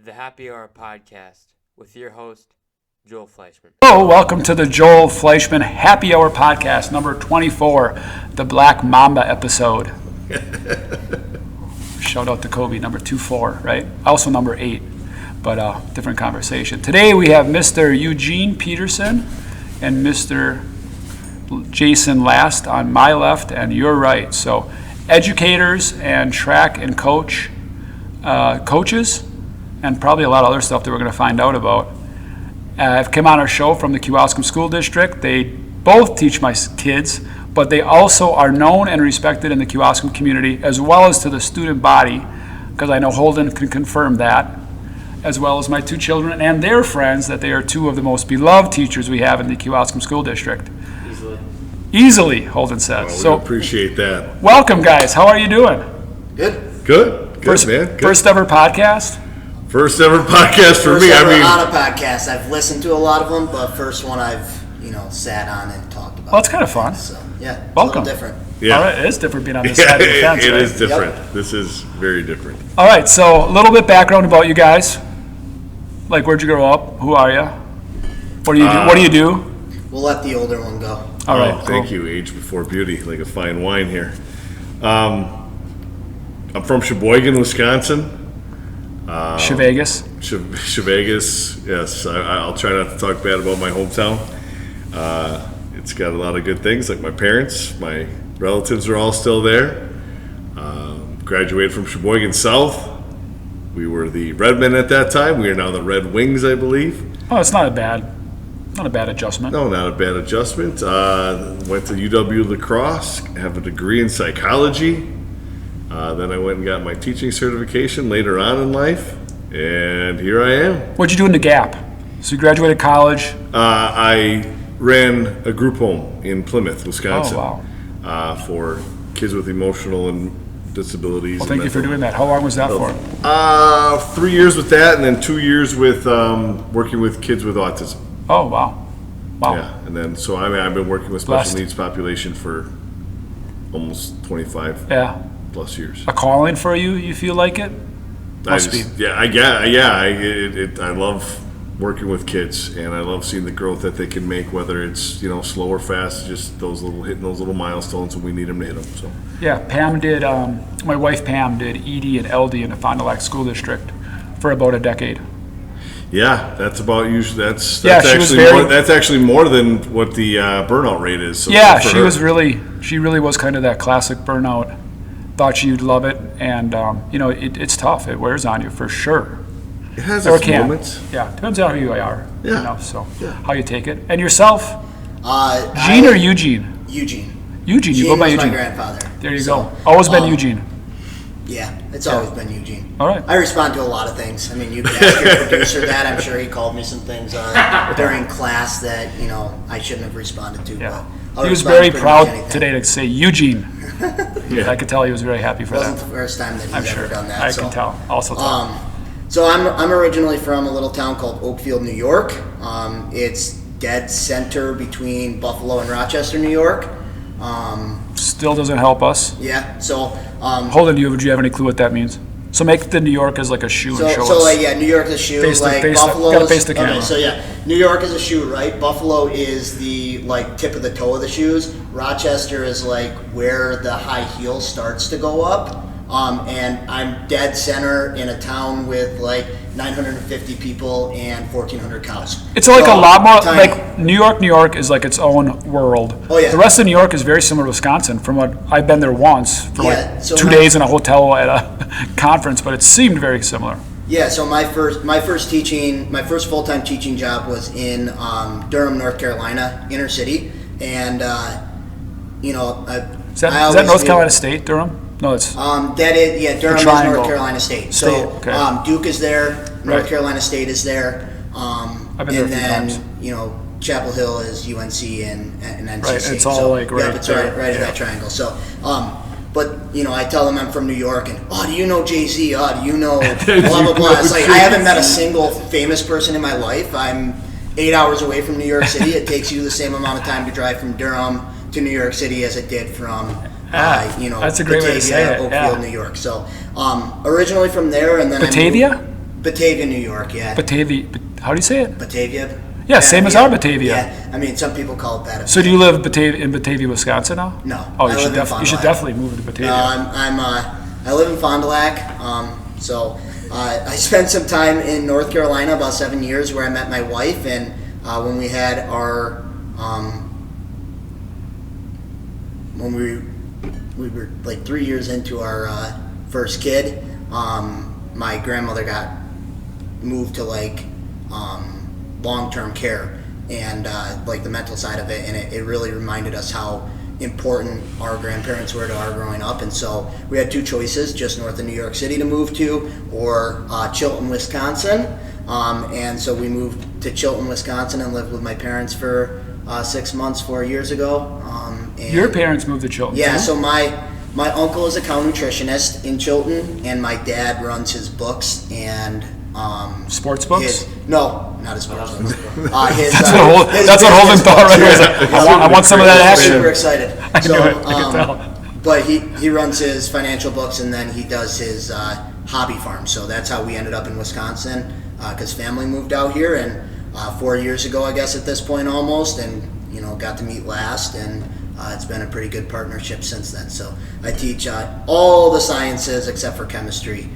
the Happy Hour podcast with your host, Joel Fleischman. Hello, welcome to the Joel Fleischman Happy Hour podcast, number 24, the Black Mamba episode. Shout out to Kobe, number 24, right? Also number 8, but different conversation. Today we have Mr. Eugene Peterson and Mr. Jason Last on my left and your right. So educators and track and coaches, and probably a lot of other stuff that we're going to find out about. I've come on our show from the Kewaskum School District. They both teach my kids, but they also are known and respected in the Kewaskum community, as well as to the student body, because I know Holden can confirm that, as well as my two children and their friends, that they are two of the most beloved teachers we have in the Kewaskum School District. Easily, Holden says. Well, we appreciate that. Welcome, guys. How are you doing? Good, First, man. Good. First ever podcast? First ever podcast for me. On a podcast. I've listened to a lot of them, but first one I've sat on and talked about. Well, it's kind of fun. So yeah, welcome. It's a little different. Yeah. All right, it is different being on this side of the fence. It right? is different. Yep. This is very different. All right, so a little bit background about you guys. Like, where'd you grow up? Who are you? What do you do? What do you do? We'll let the older one go. All right, Thank you. Age before beauty, like a fine wine here. I'm from Sheboygan, Wisconsin. Chevegas. Chevegas, yes. I'll try not to talk bad about my hometown. It's got a lot of good things, like my parents. My relatives are all still there. Graduated from Sheboygan South. We were the Redmen at that time. We are now the Red Wings, I believe. Oh, it's not a bad adjustment. No, not a bad adjustment. Went to UW La Crosse, have a degree in psychology. Then I went and got my teaching certification later on in life, and here I am. What'd you do in the Gap? So you graduated college? I ran a group home in Plymouth, Wisconsin. Oh, wow. For kids with emotional and disabilities. Well, thank you for doing that. How long was that for? 3 years with that, and then 2 years with working with kids with autism. Oh, wow. Yeah, and then so I've been working with special needs population for almost 25 plus years. A calling for you? You feel like it? Must be. Yeah. I love working with kids, and I love seeing the growth that they can make, whether it's slow or fast. Just hitting those little milestones when we need them to hit them. So. Yeah, Pam did. My wife Pam did ED and LD in the Fond du Lac School District for about a decade. Yeah, that's about usually that's actually more than what the burnout rate is. So yeah, she really was kind of that classic burnout. Thought you'd love it, and it's tough. It wears on you for sure. It has its moments. Yeah, depends on who you are. Yeah. How you take it. And yourself, Gene or Eugene? Eugene. Eugene, you go by Eugene. My grandfather. There you go. Always been Eugene. Yeah, it's always been Eugene. All right. I respond to a lot of things. I mean, you can ask your producer that. I'm sure he called me some things during class that I shouldn't have responded to. Yeah. But he was very proud today to say Eugene. Yeah. I could tell he was very happy for that. It wasn't the first time that he's ever done that. I can tell. Also tell. So I'm originally from a little town called Oakfield, New York. It's dead center between Buffalo and Rochester, New York. Still doesn't help us. Yeah. So. Hold on, do you have any clue what that means? So make the New York as like a shoe and show us. So New York is a shoe. Buffalo. Gotta face the camera. Okay, so New York is a shoe, right? Buffalo is the tip of the toe of the shoes. Rochester is where the high heel starts to go up. And I'm dead center in a town with 950 people and 1,400 cows. It's a lot more tiny. New York is its own world. Oh yeah. The rest of New York is very similar to Wisconsin. From what I've been there once for 2 days in a hotel at a conference, but it seemed very similar. Yeah. So my first full-time teaching job was in Durham, North Carolina, inner city, and Is that North Carolina State, Durham? No, it's Durham is North Carolina State. So okay. Duke is there, North Carolina State is there, I've been there a few times. Chapel Hill is UNC and NC right, State. it's all it's right in that triangle. So, but I tell them I'm from New York, and do you know Jay-Z? Do you know blah blah blah? It's I haven't met a single famous person in my life. I'm 8 hours away from New York City. It takes you the same amount of time to drive from Durham to New York City as it did from that's a great way to say it. Oakfield, New York. So originally from there, and then Batavia? Batavia, New York, yeah. Batavia, how do you say it? Batavia. Yeah, same as our Batavia. Yeah, I mean, some people call it Batavia. So do you live in Batavia, Wisconsin now? No. Oh, I you live should, in Fond you should du Lac. definitely move to Batavia. No, I live in Fond du Lac. So I spent some time in North Carolina, about 7 years, where I met my wife, and when we had our when we were like 3 years into our first kid, my grandmother got moved to like long-term care and like the mental side of it, and it really reminded us how important our grandparents were to our growing up. And so we had two choices, just north of New York City to move to, or Chilton, Wisconsin. And so we moved to Chilton, Wisconsin, and lived with my parents for 6 months 4 years ago. And Your parents moved to Chilton? yeah, too? so my uncle is a cow nutritionist in Chilton, and my dad runs his books and Sports books? No, not his sports books. That's what Holden thought right away. I want some of that action. Super excited. I knew it. I could tell. But he runs his financial books, and then he does his hobby farm. So that's how we ended up in Wisconsin, because family moved out here, and 4 years ago, I guess at this point almost, and got to meet last, and it's been a pretty good partnership since then. So I teach all the sciences except for chemistry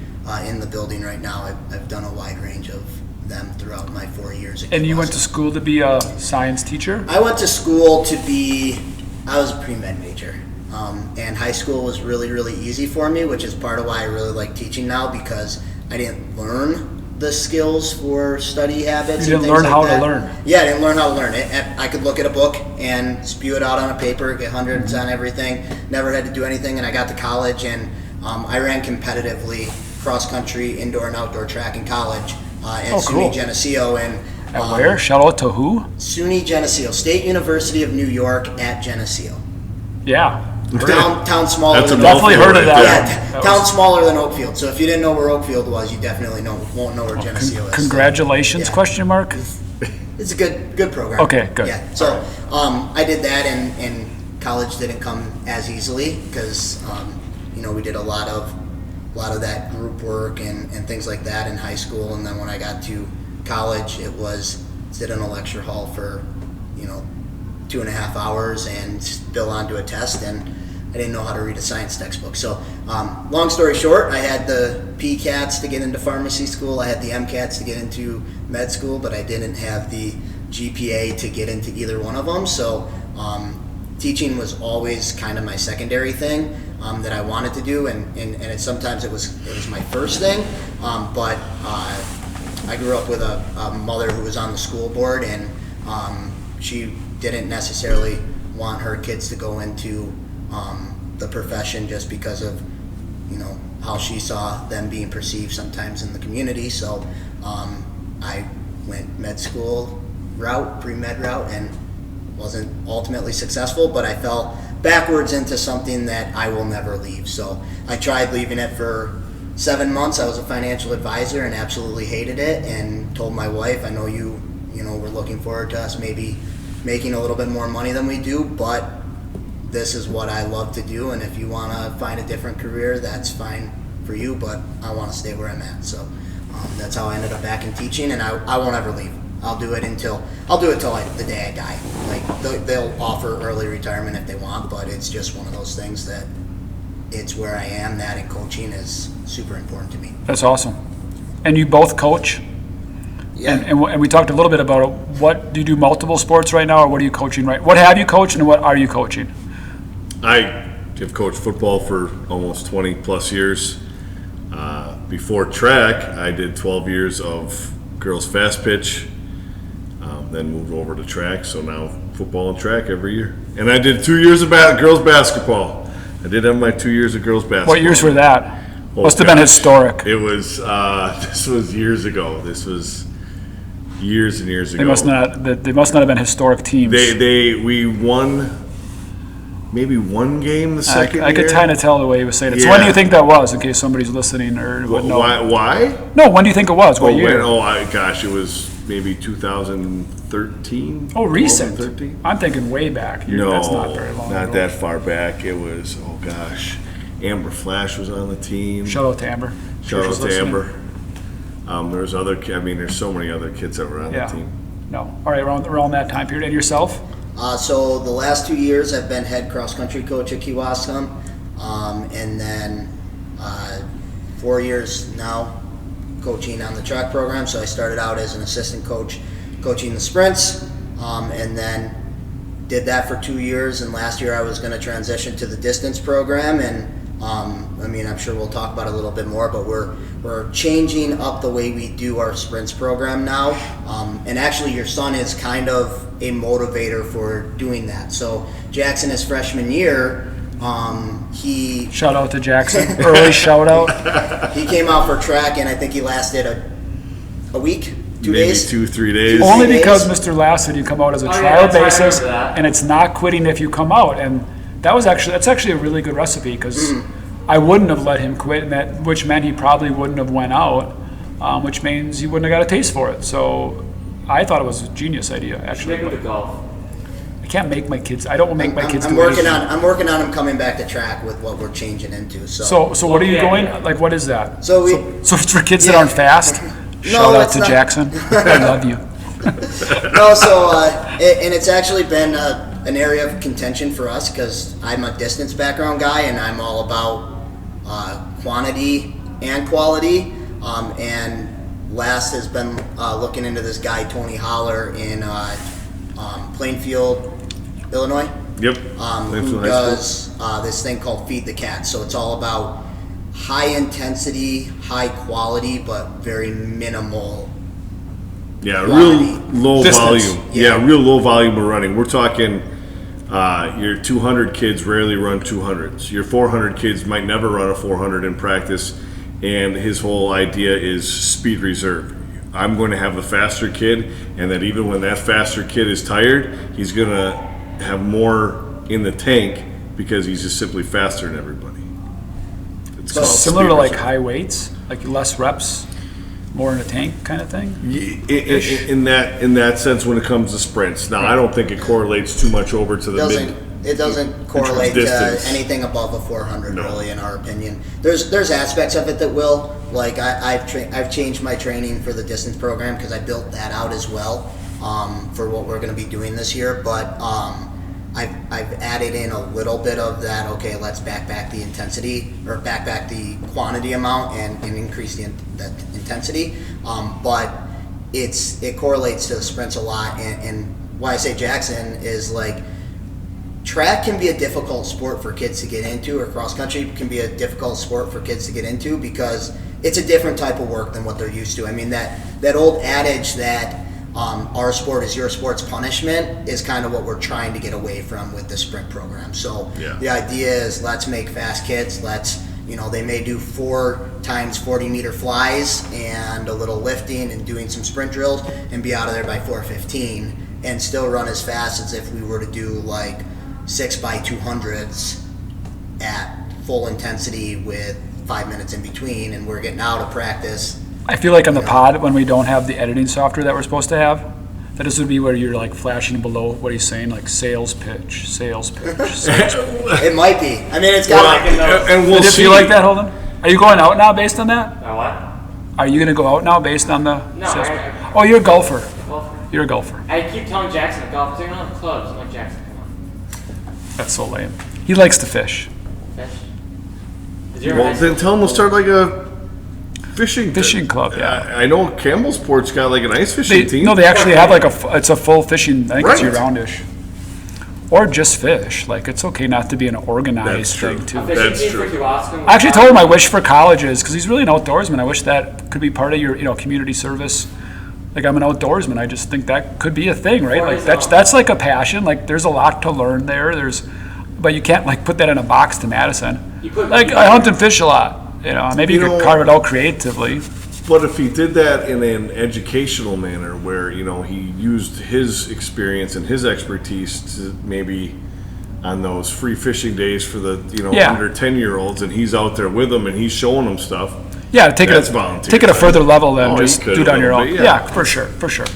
in the building right now. I've done a wide range of them throughout my 4 years. And you went to school to be a science teacher? I went to school I was a pre-med major. And high school was really, really easy for me, which is part of why I really like teaching now, because I didn't learn the skills for study habits. You didn't learn how to learn. Yeah, I didn't learn how to learn it. I could look at a book and spew it out on a paper, get hundreds on everything, never had to do anything. And I got to college, and I ran competitively cross-country, indoor and outdoor track in college at SUNY Geneseo. And at where? Shout out to who? SUNY Geneseo, State University of New York at Geneseo. Yeah. Town smaller. That's than definitely heard of that. Yeah, town smaller than Oakfield. So if you didn't know where Oakfield was, you definitely won't know where Geneseo is. Congratulations? Yeah. Question mark. It's a good program. Okay, good. Yeah. So I did that, and college didn't come as easily because we did a lot of that group work and things like that in high school, and then when I got to college, it was sit in a lecture hall for 2.5 hours and spill onto a test, and I didn't know how to read a science textbook. So long story short, I had the PCATs to get into pharmacy school, I had the MCATs to get into med school, but I didn't have the GPA to get into either one of them. So teaching was always kind of my secondary thing that I wanted to do, and sometimes it was my first thing, but I grew up with a mother who was on the school board, and she didn't necessarily want her kids to go into the profession just because of how she saw them being perceived sometimes in the community. So I went med school route, pre-med route, and wasn't ultimately successful, but I fell backwards into something that I will never leave. So I tried leaving it for 7 months. I was a financial advisor and absolutely hated it, and told my wife, I know we're looking forward to us maybe making a little bit more money than we do, but this is what I love to do, and if you want to find a different career, that's fine for you, but I want to stay where I'm at. So that's how I ended up back in teaching, and I won't ever leave. I'll do it till the day I die. Like they'll offer early retirement if they want, but it's just one of those things that it's where I am. That and coaching is super important to me. That's awesome. And you both coach? Yeah. And we talked a little bit about it. What do you do, multiple sports right now, or what are you coaching right? What have you coached, and what are you coaching? I have coached football for almost 20 plus years. Before track, I did 12 years of girls fast pitch, then moved over to track. So now football and track every year. And I did 2 years of girls basketball. I did have my 2 years of girls basketball. What years were that? Oh, Must have been historic. It was. This was years ago. This was years and years ago. They must not have been historic teams. We won maybe one game the second year. I could kind of tell the way he was saying it. So Yeah. when do you think that was, in case somebody's listening or would know? Why? No, when do you think it was? What year? Gosh, it was maybe 2013. Oh, recent. 13? I'm thinking way back. No, That's not very long ago. that far back. It was, oh gosh, Amber Flash was on the team. Shout out to Amber. Shout out to Amber. There's there's so many other kids that were on Yeah. the team. No. All right, around that time period. And yourself? So the last 2 years I've been head cross country coach at Kewaskum, and then 4 years now coaching on the track program. So I started out as an assistant coach coaching the sprints, and then did that for 2 years, and last year I was going to transition to the distance program, and I'm sure we'll talk about it a little bit more, but we're changing up the way we do our sprints program now, and actually your son is kind of a motivator for doing that. So Jackson, his freshman year, he Shout out to Jackson. Early shout out. he came out for track, and I think he lasted a week, 2 Maybe days. 2-3 days. Only 3 because days. Mr. Lass said you come out as a Oh, yeah, trial that's right, I basis, remember that. and it's not quitting if you come out. And that's actually a really good recipe, because I wouldn't have let him quit, and which meant he probably wouldn't have went out, which means he wouldn't have got a taste for it. So I thought it was a genius idea, actually. Take him to golf. I can't make my kids. I don't make my kids I'm do working anything. on him coming back to track with what we're changing into. So So what are you Yeah, going? yeah. Like, what is that? So we- so it's for kids that Yeah. aren't fast. No, Shout out it's to not. Jackson. I love you. No, and it's actually been an area of contention for us because I'm a distance background guy, and I'm all about quantity and quality. And Last has been looking into this guy Tony Holler in Plainfield, Illinois. Yep. Who Plainfield High School. does this thing called Feed the Cat. So it's all about high intensity, high quality, but very minimal. Yeah, quantity. real low Distance. volume. Yeah. Yeah, real low volume of running. We're talking your 200 kids rarely run 200s. Your 400 kids might never run a 400 in practice, and his whole idea is speed reserve. I'm going to have a faster kid, and that even when that faster kid is tired, he's going to have more in the tank because he's just simply faster than everybody. It's So called similar to speed like reserve. high weights, like less reps, more in a tank kind of thing. In that sense, when it comes to sprints. Now, I don't think it correlates too much over to the mid. It doesn't correlate to distance. anything above a 400, No. really, in our opinion. There's aspects of it that will. Like I've changed my training for the distance program because I built that out as well for what we're going to be doing this year. But I've added in a little bit of that. Okay, let's back the intensity or back the quantity amount and increase the intensity. But it correlates to the sprints a lot. And why I say Jackson is like. Track can be a difficult sport for kids to get into, or cross country can be a difficult sport for kids to get into because it's a different type of work than what they're used to. I mean, that old adage that our sport is your sport's punishment is kind of what we're trying to get away from with the sprint program. So Yeah. the idea is let's make fast kids. They may do 4 times 40 meter flies and a little lifting and doing some sprint drills and be out of there by 4:15 and still run as fast as if we were to do like 6x200s at full intensity with 5 minutes in between, and we're getting out of practice. I feel like on the pod, when we don't have the editing software that we're supposed to have, that this would be where you're like flashing below what he's saying, like sales pitch, sales pitch, sales pitch. It might be. I mean, it's got And we'll Did it see. feel like that, Holden? Are you going out now based on that? Now what? Are you going to go out now based on the No, sales I- pitch? Oh, you're a golfer. Golf. You're a golfer. I keep telling Jackson to golf. Take another clubs. I'm like, Jackson, come on. That's so lame. He likes to fish. Fish. Is your Well, high then school- tell him we'll start like a fishing Club, yeah. I know Campbellsport's got like an ice fishing team. No, they actually have like it's a full fishing, I think it's Right. year-roundish. Or just fish. Like, it's okay not to be an organized That's true. thing, too. A fishing That's team true. for Kewaskum. I actually told him I wish for colleges, because he's really an outdoorsman. I wish that could be part of your, community service. Like, I'm an outdoorsman. I just think that could be a thing, right? For Like, his that's like a passion. Like, there's a lot to learn there. But you can't like put that in a box to Madison. You put- Like, I hunt and fish a lot. Maybe you You could know- carve it out creatively. But if he did that in an educational manner where, he used his experience and his expertise to maybe on those free fishing days for the, Yeah. under 10-year-olds, and he's out there with them and he's showing them stuff. Yeah, take That's it volunteer take it a time. further level than Oh, you just could do it a on your little own. bit, Yeah, yeah. for sure.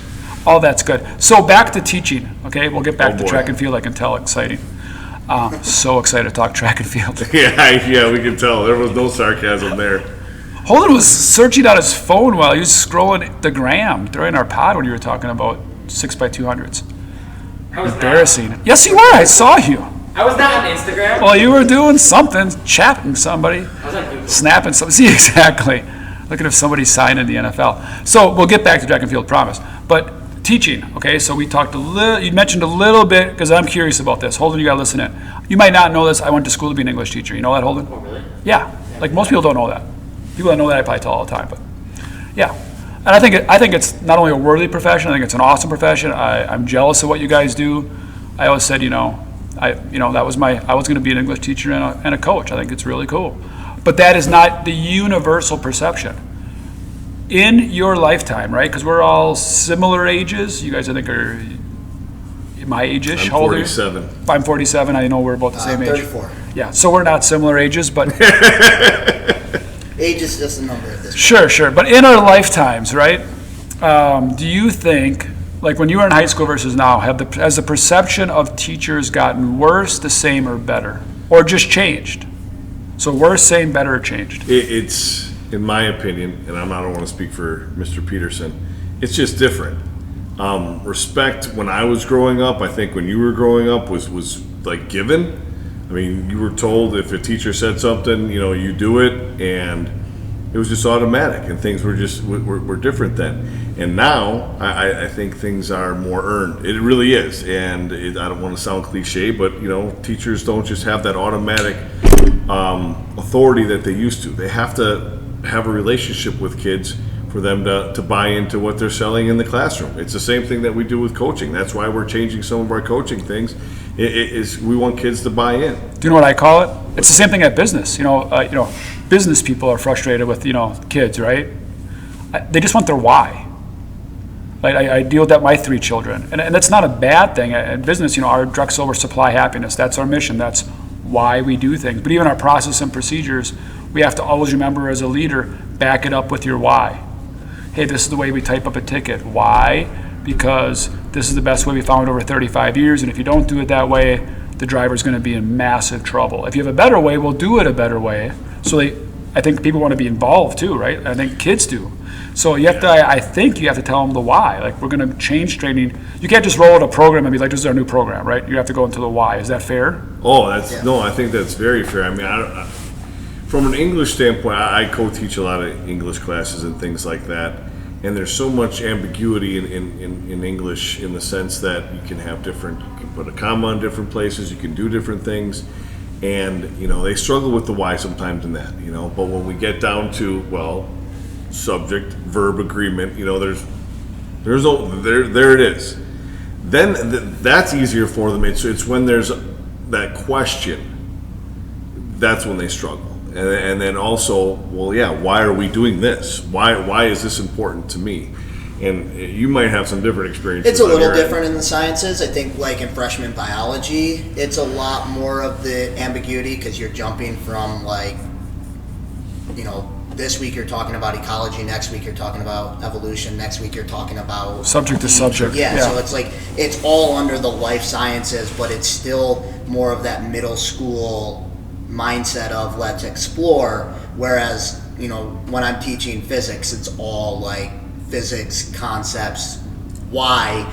All that's good. So back to teaching. Okay, we'll get back Oh, to boy. track and field. I can tell, exciting. So excited to talk track and field. Yeah, we can tell. There was no sarcasm there. Holden was searching on his phone while he was scrolling the gram during our pod when you were talking about 6x200s. Embarrassing. Yes, you were. I saw you. I was not on Instagram. Well, you were doing something, chatting somebody, I was on Google. snapping something. See, exactly. Looking if somebody signed in the NFL. So we'll get back to track and field, promise. But teaching, okay? So we talked a little. You mentioned a little bit because I'm curious about this. Holden, you got to listen in. You might not know this. I went to school to be an English teacher. You know that, Holden? Oh, really? Yeah. Like most people don't know that. People that know that I probably tell all the time, but yeah. And I think it's not only a worthy profession. I think it's an awesome profession. I'm jealous of what you guys do. I always said, that was I was going to be an English teacher and a coach. I think it's really cool. But that is not the universal perception. In your lifetime, right? Because we're all similar ages. You guys, I think, are my age-ish. I'm How old are you? 47. I'm 47. I know we're about the same age. 34. Yeah, so we're not similar ages, but Age is just a number at this point. sure. But in our lifetimes, right? Do you think, like when you were in high school versus now, has the perception of teachers gotten worse, the same, or better, or just changed? So worse, same, better, or changed? It's, in my opinion, and I don't want to speak for Mr. Peterson, it's just different. Respect when I was growing up, I think when you were growing up was like given. I mean, you were told if a teacher said something, you do it, and it was just automatic, and things were just were different then. And now, I think things are more earned. It really is, and I don't want to sound cliche, but teachers don't just have that automatic authority that they used to. They have to have a relationship with kids for them to buy into what they're selling in the classroom. It's the same thing that we do with coaching. That's why we're changing some of our coaching things. We want kids to buy in. Do you know what I call it? It's the same thing at business. Business people are frustrated with kids, right? They just want their why. Like I deal with that with my 3 children, and that's not a bad thing. At business, our drexel, we supply happiness. That's our mission. That's why we do things. But even our process and procedures, we have to always remember as a leader, back it up with your why. Hey, this is the way we type up a ticket. Why? Because this is the best way we found over 35 years, and if you don't do it that way, the driver's going to be in massive trouble. If you have a better way, we'll do it a better way. So I think people want to be involved too, right? I think kids do. So you have to, I think you have to tell them the why. Like, we're going to change training. You can't just roll out a program and be like, this is our new program, right? You have to go into the why. Is that fair? Oh, no, I think that's very fair. I mean, from an English standpoint, I co-teach a lot of English classes and things like that. And there's so much ambiguity in English, in the sense that you can put a comma in different places, you can do different things. And, they struggle with the why sometimes in that, but when we get down to, subject, verb, agreement, there it is. Then that's easier for them. It's when there's that question, that's when they struggle. And then also, why are we doing this? Why is this important to me? And you might have some different experiences. It's a little different in the sciences. I think, like in freshman biology, it's a lot more of the ambiguity, because you're jumping from this week you're talking about ecology, next week you're talking about evolution, next week you're talking about subject to subject. Yeah, so it's like it's all under the life sciences, but it's still more of that middle school mindset of let's explore. Whereas when I'm teaching physics, it's all like physics concepts, why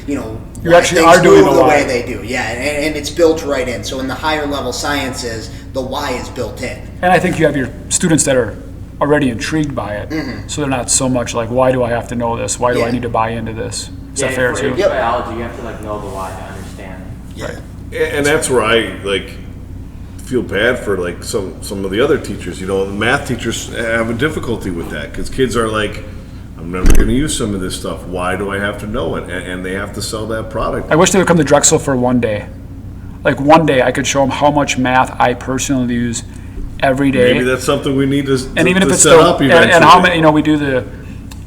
you actually are doing the way they do. Yeah, and it's built right in. So in the higher level sciences, the why is built in. And I think you have your students that are already intrigued by it, so they're not so much like, why do I have to know this? Why do I need to buy into this? Is that fair too? For biology, you have to know the why to understand. Yeah. Right. And that's where I feel bad for some of the other teachers. The math teachers have a difficulty with that, because kids are like, I'm never going to use some of this stuff. Why do I have to know it? And they have to sell that product. I wish they would come to Drexel for one day. Like one day I could show them how much math I personally use every day. Maybe that's something we need to and even if it's set up eventually. And how many, we do the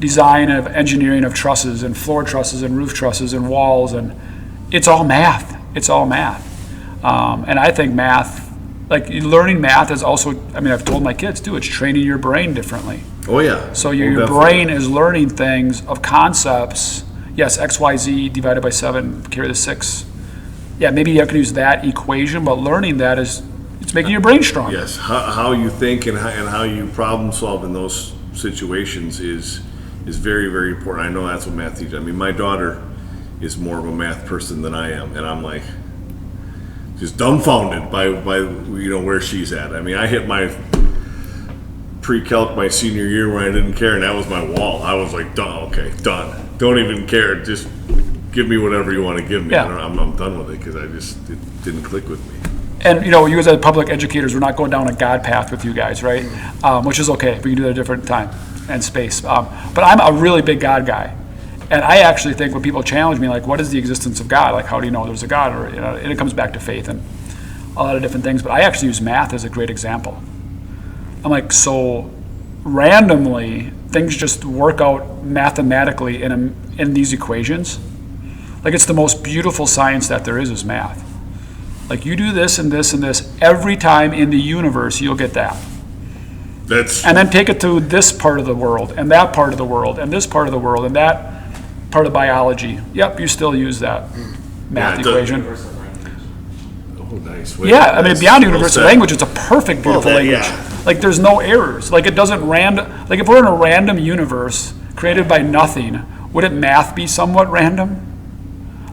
design of engineering of trusses and floor trusses and roof trusses and walls, and it's all math. It's all math. And I think math, learning math is also, I've told my kids too, it's training your brain differently. Oh yeah. So your brain is learning things of concepts. Yes, XYZ divided by 7, carry the 6. Yeah, maybe you have to use that equation, but learning that is It's making your brain stronger. Yes, how you think and how you problem solve in those situations is very, very important. I know that's what math teaches. I mean, my daughter is more of a math person than I am, and I'm like just dumbfounded by where she's at. I mean, I hit my pre-calc my senior year when I didn't care, and that was my wall. I was like, done. Okay, done. Don't even care. Just give me whatever you want to give me. Yeah. I'm done with it because it didn't click with me. And you as public educators, we're not going down a God path with you guys, right? Which is okay. We can do that at a different time and space. But I'm a really big God guy. And I actually think when people challenge me, like, what is the existence of God? Like, how do you know there's a God? Or, and it comes back to faith and a lot of different things. But I actually use math as a great example. I'm like, so randomly, things just work out mathematically in these equations. Like, it's the most beautiful science that there is math. Like, you do this and this and this every time in the universe, you'll get that. And then take it to this part of the world, and that part of the world, and this part of the world, and that part of biology. Yep, you still use that math equation. Oh, nice. Yeah, I mean, beyond universal language, it's a perfect, beautiful language. Yeah. Like, there's no errors. Like, it doesn't like, if we're in a random universe created by nothing, wouldn't math be somewhat random?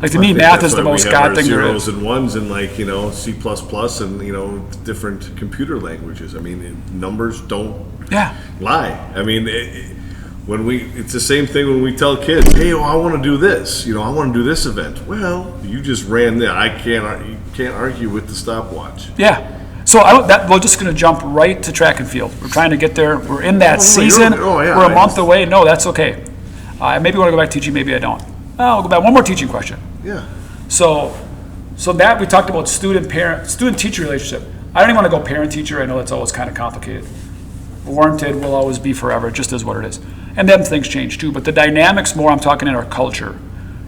Like, to me, math is the most God thing there is. Zeros and ones in, like, C++ and, different computer languages. I mean, numbers don't lie. I mean, it's the same thing when we tell kids, hey, I want to do this. I want to do this event. Well, you just ran that. You can't argue with the stopwatch. Yeah. So we're just going to jump right to track and field. We're trying to get there. We're in that season. We're a month away. No, that's okay. Maybe I want to go back teaching. Maybe I don't. I'll go back. One more teaching question. Yeah. So that we talked about student-teacher relationship. I don't even want to go parent-teacher. I know that's always kind of complicated. Warranted will always be forever. It just is what it is. And then things change too. But the dynamics more I'm talking in our culture.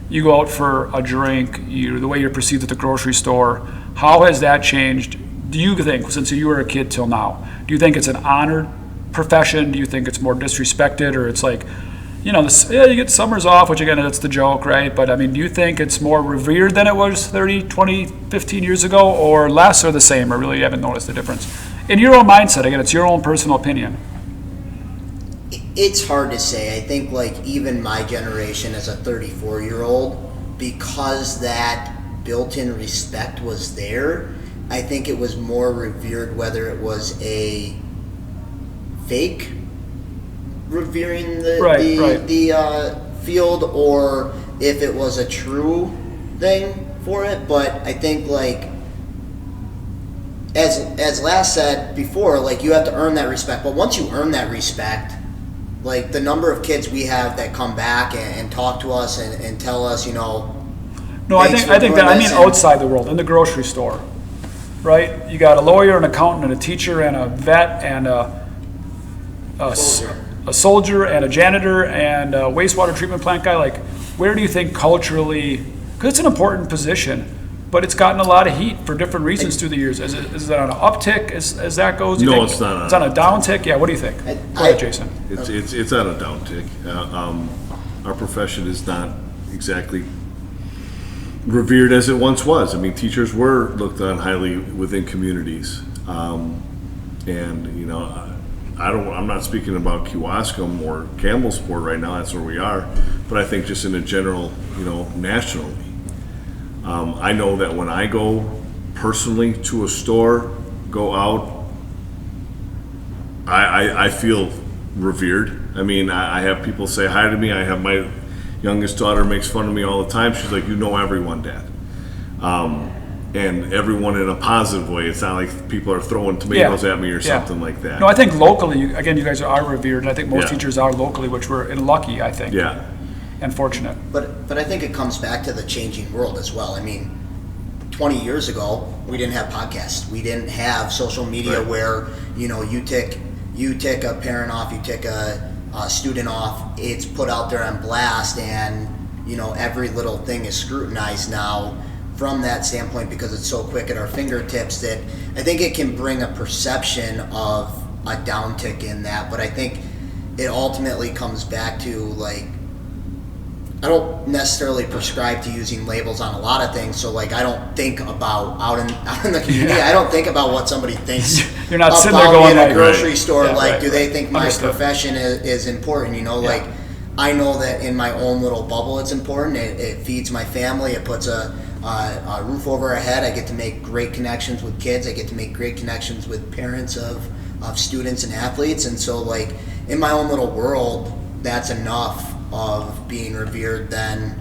You go out for a drink, the way you're perceived at the grocery store. How has that changed? Do you think, since you were a kid till now, do you think it's an honored profession? Do you think it's more disrespected, or it's like, you get summers off, which again, that's the joke, right? But I mean, do you think it's more revered than it was 30, 20, 15 years ago, or less, or the same, or really you haven't noticed the difference? In your own mindset, again, it's your own personal opinion. It's hard to say. I think, like, even my generation as a 34-year-old, because that built-in respect was there, I think it was more revered, whether it was a fake revering the field, or if it was a true thing for it. But I think, like, as Lass said before, like, you have to earn that respect. But once you earn that respect, like, the number of kids we have that come back and talk to us and tell us, No, I think that I mean outside the world, in the grocery store, right? You got a lawyer, an accountant, and a teacher, and a vet, and a soldier, and a janitor, and a wastewater treatment plant guy. Like, where do you think culturally, because it's an important position, but it's gotten a lot of heat for different reasons through the years. Is it on an uptick as that goes? No, it's not. It's on a downtick? Yeah, what do you think? Go ahead, Jason. It's on a downtick. Our profession is not exactly revered as it once was. I mean, teachers were looked on highly within communities. I'm not speaking about Kewaskum or Campbellsport right now, that's where we are, but I think just in a general, nationally. I know that when I go personally to a store, go out, I feel revered. I mean, I have people say hi to me. I have my youngest daughter makes fun of me all the time. She's like, everyone, Dad. And everyone in a positive way. It's not like people are throwing tomatoes at me or something like that. No, I think locally, you guys are revered, and I think most teachers are locally, which we're lucky, I think. Yeah. And fortunate. But I think it comes back to the changing world as well. I mean, 20 years ago, we didn't have podcasts. We didn't have social media where, you take a parent off, you take a student off, it's put out there on blast, and, every little thing is scrutinized now from that standpoint because it's so quick at our fingertips that I think it can bring a perception of a downtick in that. But I think it ultimately comes back to, like, I don't necessarily prescribe to using labels on a lot of things. So like I don't think about out in the community. I don't think about what somebody thinks. You're not sitting about there going me in a like, grocery right. store. Yeah, like, right, do they think my Understood. profession is important? You know, Yeah. like I know that in my own little bubble, it's important. It feeds my family. It puts a roof over our head. I get to make great connections with kids. I get to make great connections with parents of students and athletes. And so, like in my own little world, that's enough of being revered than,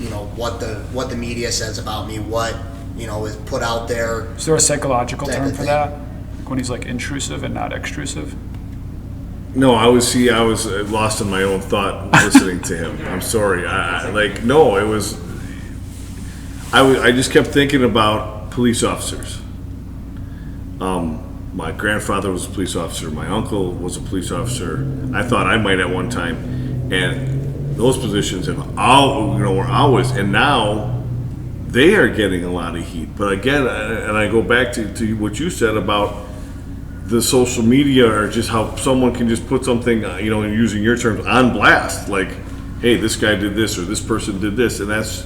you know, what the media says about me, what, you know, is put out there. Is there a psychological Type term of for thing. that? Like when he's like intrusive and not extrusive? No, I was lost in my own thought listening to him. I'm sorry. I just kept thinking about police officers. My grandfather was a police officer. My uncle was a police officer. I thought I might at one time, and those positions were always, and now they are getting a lot of heat. But again, and I go back to what you said about the social media, or just how someone can just put something, using your terms, on blast, like, hey, this guy did this or this person did this, and that's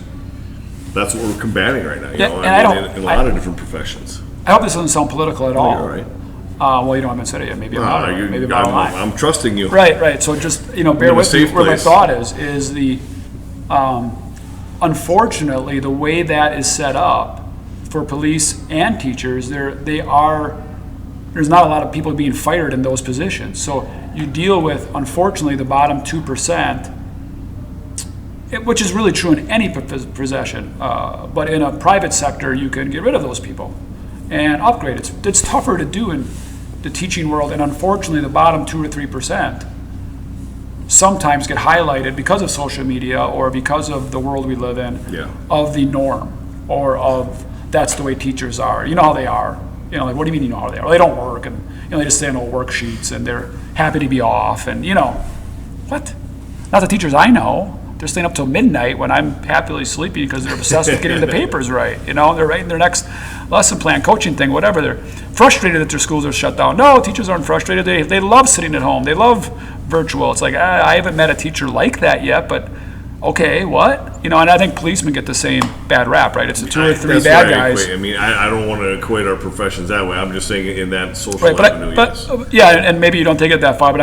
what we're combating right now. In a lot of different professions. I hope this doesn't sound political at all. You're all right. Well, you know, I haven't said it yet. Maybe I'm not. Maybe I'm out of line. I'm trusting you. Right. So just, bear in a with me. safe Where my place. thought is the, unfortunately, the way that is set up for police and teachers, there's not a lot of people being fired in those positions. So you deal with, unfortunately, the bottom 2%, which is really true in any profession. But in a private sector, you can get rid of those people and upgrade. It's tougher to do in the teaching world, and unfortunately, the bottom 2 or 3% sometimes get highlighted because of social media or because of the world we live in, of the norm, or of that's the way teachers are. You know how they are. Like, what do you mean you know how they are? Well, they don't work, and they just stay on old worksheets, and they're happy to be off, and what? Not the teachers I know. They're staying up till midnight when I'm happily sleeping because they're obsessed with getting the papers right. They're writing their next lesson plan, coaching thing, whatever. They're frustrated that their schools are shut down. No, teachers aren't frustrated. They love sitting at home. They love virtual. It's like, I haven't met a teacher like that yet, but okay, what? And I think policemen get the same bad rap, right? It's the 2 or 3 That's bad what I guys. equate. I don't want to equate our professions that way. I'm just saying in that social Right, avenue, but yes. yeah, and maybe you don't take it that far, but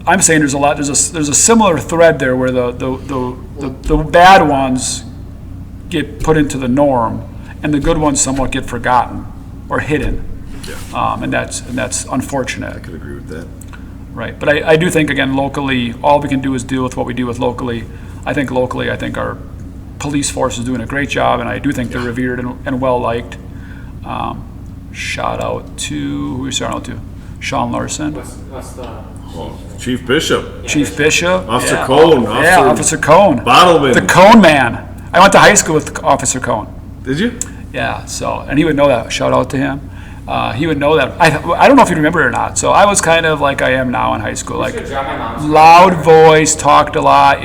I'm saying there's a similar thread there where the bad ones get put into the norm, and the good ones somewhat get forgotten or hidden, and that's unfortunate. I could agree with that. Right, but I do think, again, locally, all we can do is deal with what we do with locally. I think our police force is doing a great job, and I do think they're revered and well liked. Shout out to who are we shouting out to? Sean Larson. What's the Chief Bishop, Chief Bishop. Officer Cohn, Officer Cohn. Bottleman. The Cone Man. I went to high school with Officer Cohn. Did you? Yeah, and he would know that. Shout out to him. He would know that. I don't know if you remember it or not. So I was kind of like I am now in high school, like loud voice, talked a lot,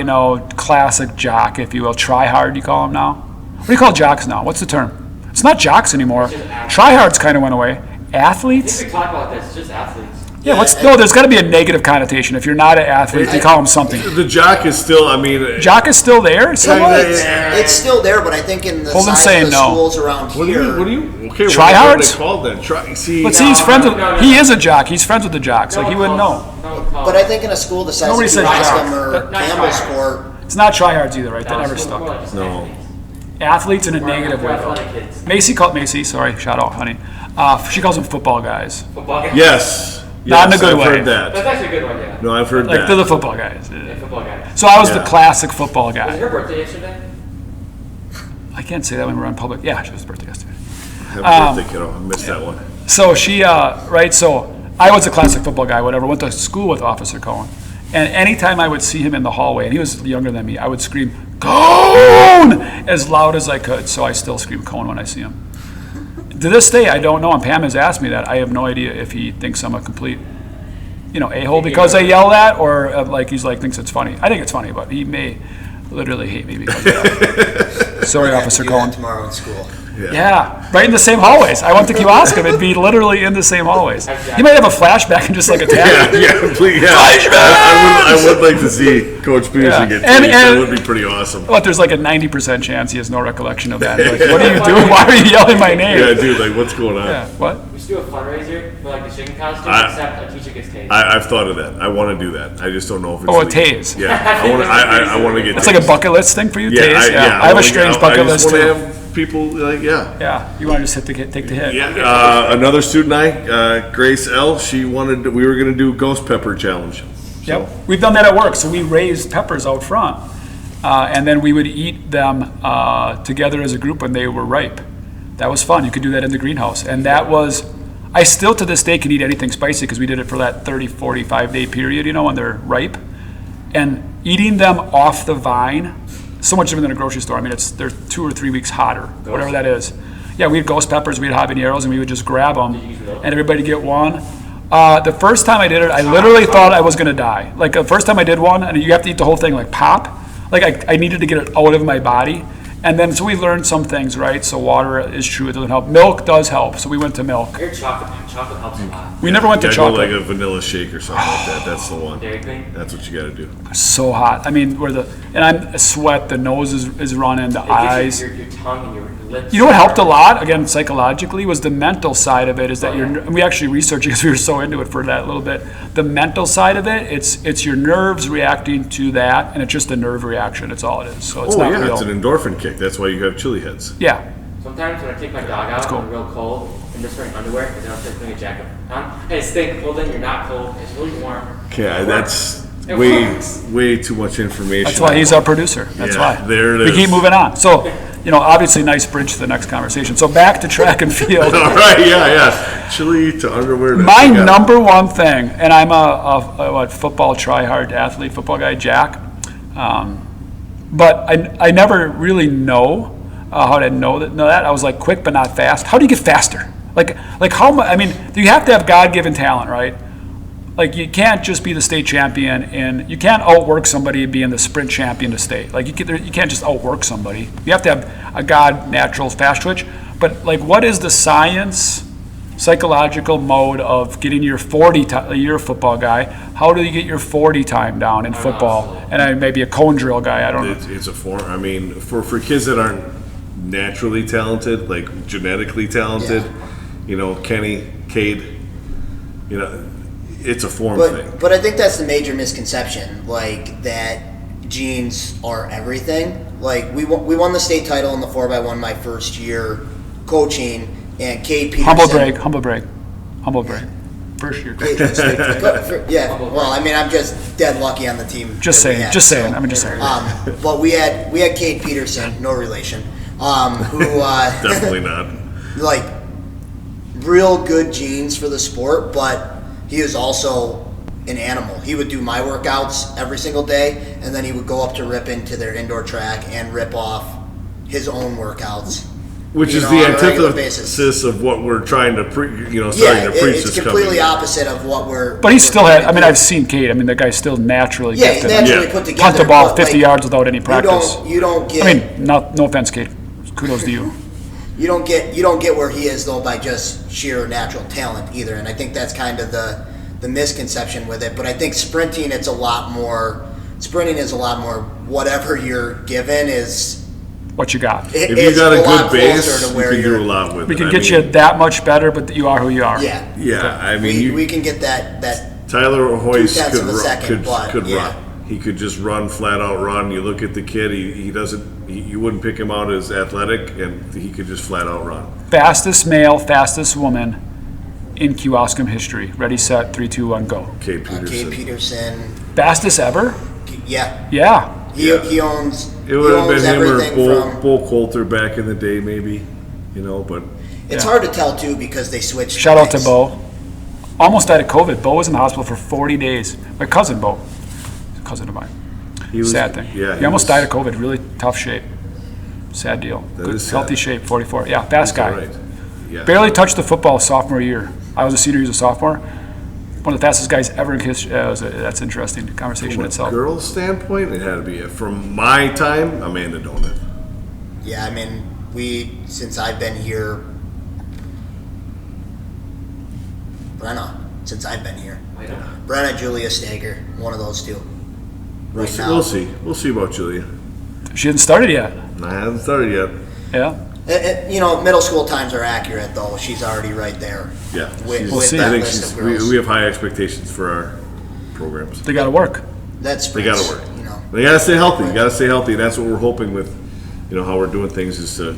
classic jock, if you will. Try hard, you call him now? What do you call jocks now? What's the term? It's not jocks anymore. Try hards kind of went away. Athletes? We talk about this, just athletes. Yeah, there's got to be a negative connotation. If you're not an athlete, you call them something. The jock is still, Jock is still there? It's still there, but I think in the Holden's size saying of the no. schools around here. What do you? Okay, Tryhards? what are they called then? But see, he's friends with, he is a jock. He's friends with the jocks. Like, he wouldn't know. But I think in a school the size Nobody of said Nebraska jock. or Campbellsport, It's not tryhards either, right? That never stuck. No. Athletes in a negative way, though. Macy, sorry, shout out, honey. She calls them football guys. Football guys? Yes. Not in a good I've way. heard that. That's actually a good one, yeah. No, I've heard Like, that. they're the football guys. Yeah, football guys. So I was the Yeah. classic football Was guy. her birthday yesterday? I can't say that when we're on public. Yeah, she was birthday yesterday. Happy birthday, kiddo. I missed that one. So she, right, so I was a classic football guy, whatever, went to school with Officer Cohen. And anytime I would see him in the hallway, and he was younger than me, I would scream, Cone! As loud as I could. So I still scream Cone when I see him. To this day, I don't know, and Pam has asked me that. I have no idea if he thinks I'm a complete, a-hole because I yell that, or thinks it's funny. I think it's funny, but he may literally hate me because of that. Sorry, Officer Do that Cohen. tomorrow in school. Yeah, right in the same hallways. I went to Kewaskum. It'd be literally in the same hallways. You might have a flashback and just like attack. Yeah, please. Yeah. I would like to see Coach Peterson get And- tased. That would be pretty awesome. But there's like a 90% chance he has no recollection of that. Like, what are you doing? Why are you yelling my name? Yeah, dude, like what's going on? Yeah, what? We should do a fundraiser for like the chicken costume, I- except a teacher gets tased. I've thought of that. I want to do that. I just don't know if it's Oh, a legal. tase. Yeah, I want to get. It's like a bucket list thing for you, Yeah, Taze? I have a strange bucket list I too. just want to have people like Yeah, you want to just take the hit. Yeah, another student, Grace L. She wanted. We were going to do ghost pepper challenge. Yep, we've done that at work. So we raised peppers out front, and then we would eat them together as a group when they were ripe. That was fun. You could do that in the greenhouse, and that was. I still to this day can eat anything spicy because we did it for that 30, 45 day period. You know, when they're ripe, and eating them off the vine. So much different than a grocery store. I mean, they're 2 or 3 weeks hotter, whatever that is. Yeah, we had ghost peppers, we had habaneros, and we would just grab them, and everybody get one. The first time I did it, I literally thought I was gonna die. Like the first time I did one, and you have to eat the whole thing, like pop. Like I needed to get it out of my body. And then, so we learned some things, right? So water is true, it doesn't help. Milk does help, so we went to milk. Your chocolate helps a lot. We never went to Go chocolate. like a vanilla shake or something like that. That's the one. Dairy Queen. That's what you got to do. So hot. I mean, and I'm sweat, the nose is running, the eyes. Your tongue and your lips. You know what helped a lot, again, psychologically, was the mental side of it, is that and we actually researched it because we were so into it for that little bit. The mental side of it, it's your nerves reacting to that, and it's just a nerve reaction, that's all it is. So it's not real. It's an endorphin kick. That's why you have chili heads. Yeah, Sometimes when I take my dog out cool. when I'm real cold, I'm just wearing underwear because I don't feel like putting a jacket on. Hey, it's thick, cold in, you're not cold. It's really warm. Okay, that's It way works. way too much information. that's why he's our producer, that's Yeah, why. there it We is. keep moving on. So, obviously nice bridge to the next conversation. So back to track and field. All right, yeah. Chili to underwear. My number one thing, and I'm a football try-hard athlete, football guy, Jack, but I never really know how to know that. I was like quick but not fast. How do you get faster? Like how much? I mean, you have to have God-given talent, right? Like you can't just be the state champion, and you can't outwork somebody being the sprint champion to state. Like you can't just outwork somebody. You have to have a God natural fast twitch. But like, what is the science? Psychological mode of getting your 40 time. You're a football guy. How do you get your 40 time down in football? And I maybe a cone drill guy. I don't know. It's a form. I mean, for kids that aren't naturally talented, like genetically talented, Kenny, Cade, it's a form thing. But I think that's the major misconception, like that genes are everything. Like we won the state title in the 4x1 my first year coaching, and Cade Peterson. Humble brag. First year. Yeah, well, I mean, I'm just dead lucky on the team. Just saying. But we had Cade Peterson, no relation, who Definitely not. like real good genes for the sport, but he is also an animal. He would do my workouts every single day, and then he would go up to Ripon to their indoor track and rip off his own workouts. Which is on the a regular basis. antithesis of what we're trying to starting to preach it's this completely coming. opposite of what we're. But he still had. I mean, I've seen Cade. I mean, the guy's still naturally Yeah, he's gifted. naturally Yeah. put together. Punt the ball but, 50 like, yards without any practice. You don't get. I mean, no offense, Cade. Kudos to you. You don't get where he is though by just sheer natural talent either, and I think that's kind of the misconception with it. But I think sprinting is a lot more whatever you're given is. What you got? If you got a good base, you can do a lot with it. We can get you that much better, but you are who you are. Yeah. Yeah, I mean, we can get that. Tyler Hoyce 2/10 of a could second, run. He could just run, flat out run. You look at the kid; you wouldn't pick him out as athletic, and he could just flat out run. Fastest male, fastest woman in Kewaskum history. Ready, set, 3, 2, 1, go. Cade Peterson. Cade Peterson. Fastest ever? Yeah. Yeah. He owns. It would have been him or everything Bull Coulter back in the day, maybe. But It's hard to tell too because they switched. Shout out to legs. Bo. Almost died of COVID. Bo was in the hospital for 40 days. My cousin, Bo. A cousin of mine. Sad thing. Yeah, he almost died of COVID. Really tough shape. Sad deal. Good, is sad. healthy shape, 44. Yeah, fast guy. All right. Yeah. Barely touched the football sophomore year. I was a senior, he was a sophomore. One of the fastest guys ever in history. That's interesting conversation From a itself. girl's standpoint, it had to be from my time, Amanda Donut. Yeah, I mean, since I've been here, since I've been here. I don't know. Brenna, Julia Stager, one of those two. We'll Right see, now. we'll see about Julia. She hasn't started yet. I haven't started yet. Yeah. Middle school times are accurate, though. She's already right there. Yeah, With, she's- We'll see. that I think list of girls. we have high expectations for our programs. They got to work. That's They gotta sprints, work. you know. They gotta stay healthy. You gotta stay healthy. That's what we're hoping with, how we're doing things is to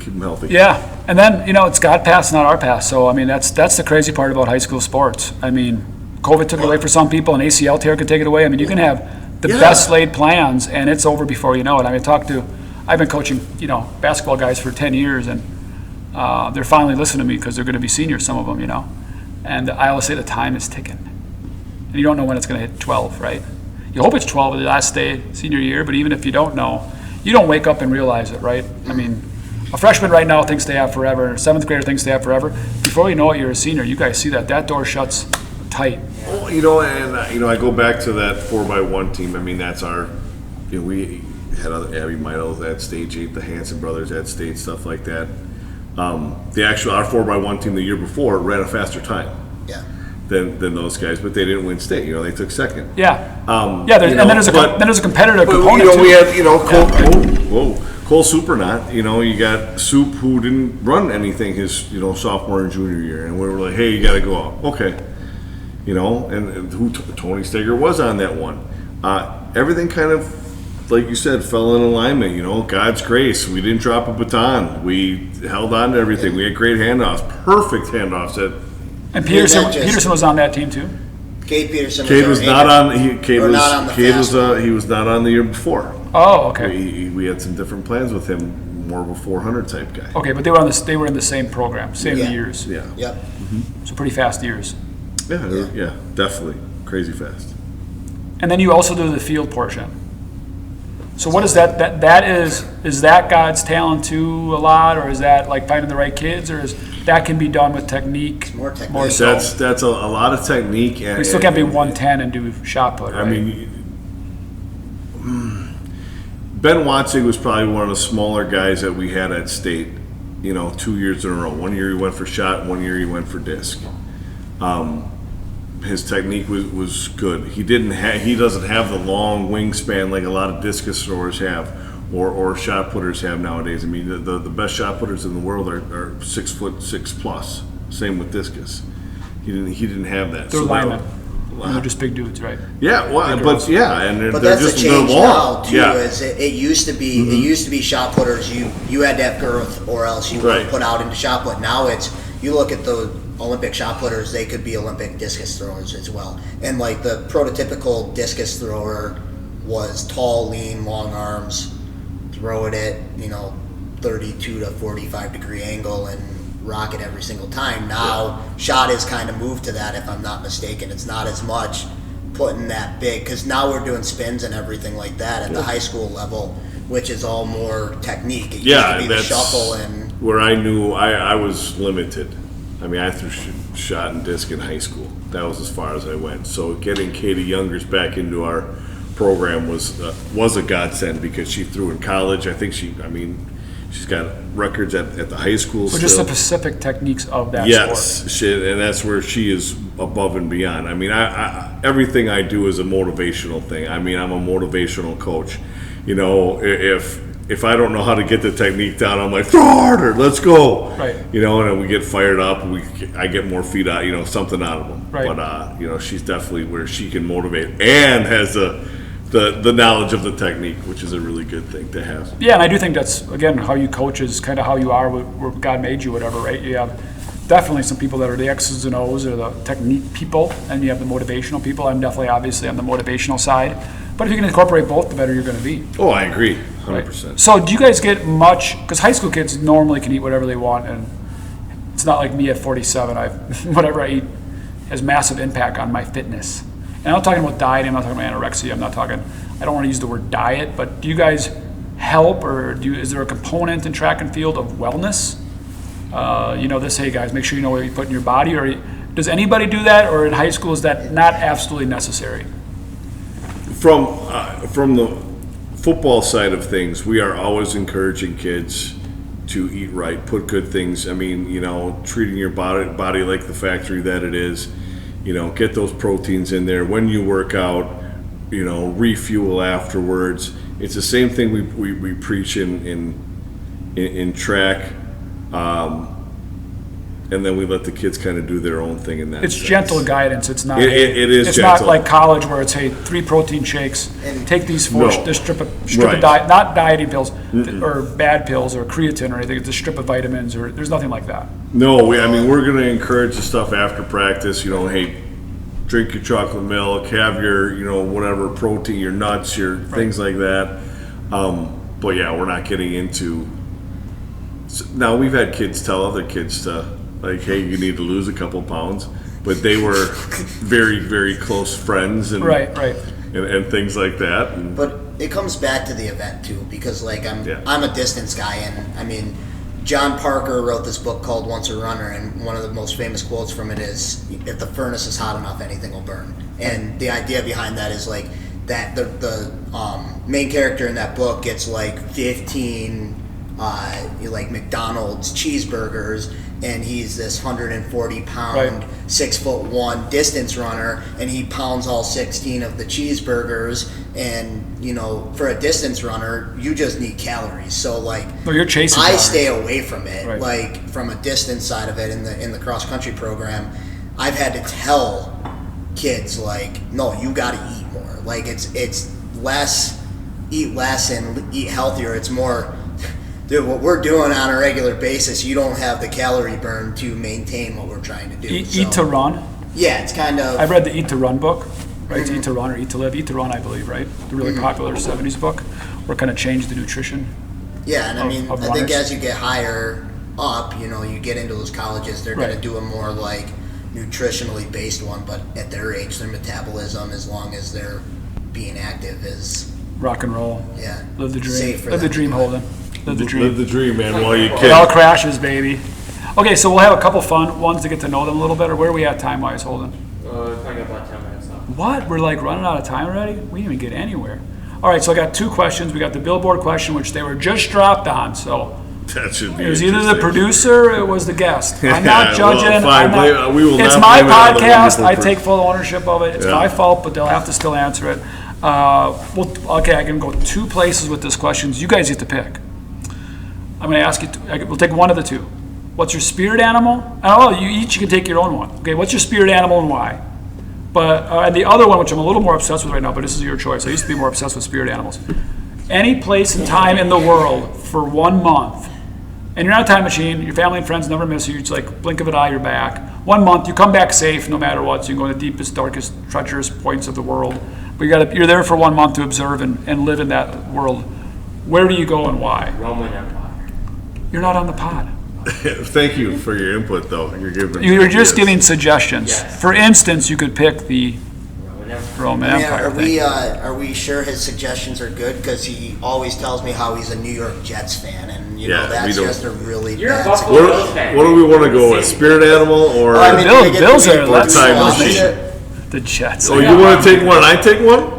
keep them healthy. Yeah, and then, it's God pass, not our pass. So, I mean, that's the crazy part about high school sports. I mean, COVID took it away for some people, an ACL tear could take it away. I mean, you can have the Yeah. best laid plans, and it's over before you know it. I mean, I've been coaching, basketball guys for 10 years, and they're finally listening to me because they're going to be seniors, some of them, And I always say the time is ticking. And you don't know when it's going to hit 12, right? You hope it's 12 the last day, senior year, but even if you don't know, you don't wake up and realize it, right? I mean, a freshman right now thinks they have forever, a seventh grader thinks they have forever. Before you know it, you're a senior. You guys see that door shuts tight. Well, I go back to that 4x1 team. I mean, that's our, we had other Abby Meidel at stage 8, the Hanson brothers at state, stuff like that. Our 4x1 team the year before ran a faster time Yeah. than those guys, but they didn't win state. They took second. Yeah. And then there's a competitive But, component too. we had, Cole Supernaut, you got Soup who didn't run anything his, sophomore and junior year. And we were like, hey, you got to go out. Okay. And who Tony Steger was on that one. Everything kind of, like you said, fell in alignment, God's grace. We didn't drop a baton. We held on to everything. We had great handoffs, perfect handoffs. And Peterson, Yeah, that just- Peterson was on that team too. Cade Peterson Cade was not on. Cade Or was. not on the Cade was. fast one. He was not on the year before. Oh, okay. We had some different plans with him. More of a 400 type guy. Okay, but they were in the same program, same Yeah. years. Yeah. Yep. So pretty fast years. Yeah. Definitely crazy fast. And then you also do the field portion. So what is that? That is that God's talent too a lot, or is that like finding the right kids, or is that can be done with technique? More technique. More so. That's a lot of technique. And, We still can't be 110 and do shot put, right? I mean, Ben Watzig was probably one of the smaller guys that we had at state. 2 years in a row. 1 year he went for shot. 1 year he went for disc. His technique was good. He doesn't have the long wingspan like a lot of discus throwers have, or shot putters have nowadays. I mean, the best shot putters in the world are 6'6" plus. Same with discus. He didn't have that. They're So linemen. that- And they're just big dudes, right? Yeah, well, Big but girls. yeah, and they're But they're that's just a change they're long. now too. Yeah. Is it used to be shot putters. You had to have girth or else you Right. were put out into shot put. Now it's you look at the Olympic shot putters. They could be Olympic discus throwers as well. And like the prototypical discus thrower was tall, lean, long arms, throw it at 32 to 45 degree angle and rock it every single time. Now shot is kind of moved to that. If I'm not mistaken, it's not as much putting that big because now we're doing spins and everything like that at the high school level, which is all more technique. It used Yeah, to be the that's shuffle and where I knew I was limited. I mean, I threw shot and disc in high school. That was as far as I went. So getting Katie Youngers back into our program was a godsend because she threw in college. I think she's got records at the high school. So just the specific techniques of that sport. Yes, and that's where she is above and beyond. I mean, I everything I do is a motivational thing. I mean, I'm a motivational coach. If I don't know how to get the technique down, I'm like, throw harder, let's go. Right. And then we get fired up. I get more feet out, something out of them. Right. But she's definitely where she can motivate and has the knowledge of the technique, which is a really good thing to have. Yeah, and I do think that's, again, how you coach is kind of how you are, where God made you, whatever, right? You have definitely some people that are the X's and O's or the technique people, and you have the motivational people. I'm definitely, obviously, on the motivational side. But if you can incorporate both, the better you're going to be. Oh, I agree, Right? 100%. So do you guys get much, because high school kids normally can eat whatever they want, and it's not like me at 47. Whatever I eat has massive impact on my fitness. And I'm not talking about dieting, I'm not talking about anorexia, I don't want to use the word diet, but do you guys help, or is there a component in track and field of wellness? Hey guys, make sure you know what you put in your body, or does anybody do that, or in high school is that not absolutely necessary? From football side of things, we are always encouraging kids to eat right, put good things. I mean, treating your body like the factory that it is. Get those proteins in there when you work out. Refuel afterwards. It's the same thing we preach in track. And then we let the kids kind of do their own thing in that. It's sense. Gentle guidance. It's not. It is. It's gentle. not like college where it's 3 protein shakes. And take these 4. No. This strip of Right. diet, not dieting pills or bad pills or creatine or anything. It's a strip of vitamins or there's nothing like that. No, we're going to encourage the stuff after practice. Hey, drink your chocolate milk, have your whatever protein, your nuts, your things like that. But yeah, we're not getting into. Now we've had kids tell other kids to. Like, hey, you need to lose a couple pounds, but they were very, very close friends and Right. and things like that. And But it comes back to the event too, because like Yeah. I'm a distance guy, and I mean, John Parker wrote this book called Once a Runner, and one of the most famous quotes from it is, "If the furnace is hot enough, anything will burn." And the idea behind that is like that the main character in that book gets like 15 like McDonald's cheeseburgers. And he's this 140-pound, Right. 6'1" distance runner, and he pounds all 16 of the cheeseburgers. And for a distance runner, you just need calories. So like, No, you're chasing. I calories. stay away from it. Right. Like from a distance side of it in the cross country program, I've had to tell kids like, no, you got to eat more. Like it's less, eat less and eat healthier. It's more. Dude, what we're doing on a regular basis, you don't have the calorie burn to maintain what we're trying to do. Eat to run. Yeah, it's kind of. I've read the Eat to Run book, right? It's Eat to Run or Eat to Live. Eat to Run, I believe, right? The really popular 70s book where it kind of changed the nutrition. Yeah, and I of- mean, of I think runners. as you get higher up, you get into those colleges, they're going Right. to do a more like nutritionally based one. But at their age, their metabolism, as long as they're being active, is Rock and roll. yeah. Live the dream. Safe for Live the them to dream, do it. Holden. Live the dream. live the dream, man, while you It all can. crashes, baby. Okay, so we'll have a couple fun ones to get to know them a little better. Where are we at time-wise, Holden? Probably got about 10 minutes left. What? We're like running out of time already? We didn't even get anywhere. All right, so I got 2 questions. We got the billboard question, which they were just dropped on. So That should be it was either the interesting. producer or it was the guest. I'm not Well, judging. fine. We will It's not my blame it on the podcast. wonderful I take full ownership of it. It's Yeah. my fault, but they'll have to still answer it. Okay, I can go 2 places with this questions. You guys get to pick. I'm going to ask you. We'll take one of the 2. What's your spirit animal? Oh, you each can take your own one. Okay, what's your spirit animal and why? But and the other one, which I'm a little more obsessed with right now, but this is your choice. I used to be more obsessed with spirit animals. Any place and time in the world for 1 month, and you're not a time machine. Your family and friends never miss you. It's like blink of an eye, you're back. 1 month, you come back safe no matter what. So you can go to the deepest, darkest, treacherous points of the world. But you're there for 1 month to observe and live in that world. Where do you go and why? Roman Empire. You're not on the pod. Thank you for your input, though. You're giving. You're just ideas. giving suggestions. Yes. For instance, you could pick the Roman Empire. Roman Yeah, Empire thing. are we sure his suggestions are good? Because he always tells me how he's a New York Jets fan, and Yeah, that's we don't- just a really You're a bad Buffalo suggestion. Bills fan. What do we want to go with? Spirit animal or? I mean, Bill- they get Bills to are- be that's- time opposite. machine. The Jets. Oh, you want to take one? I take one.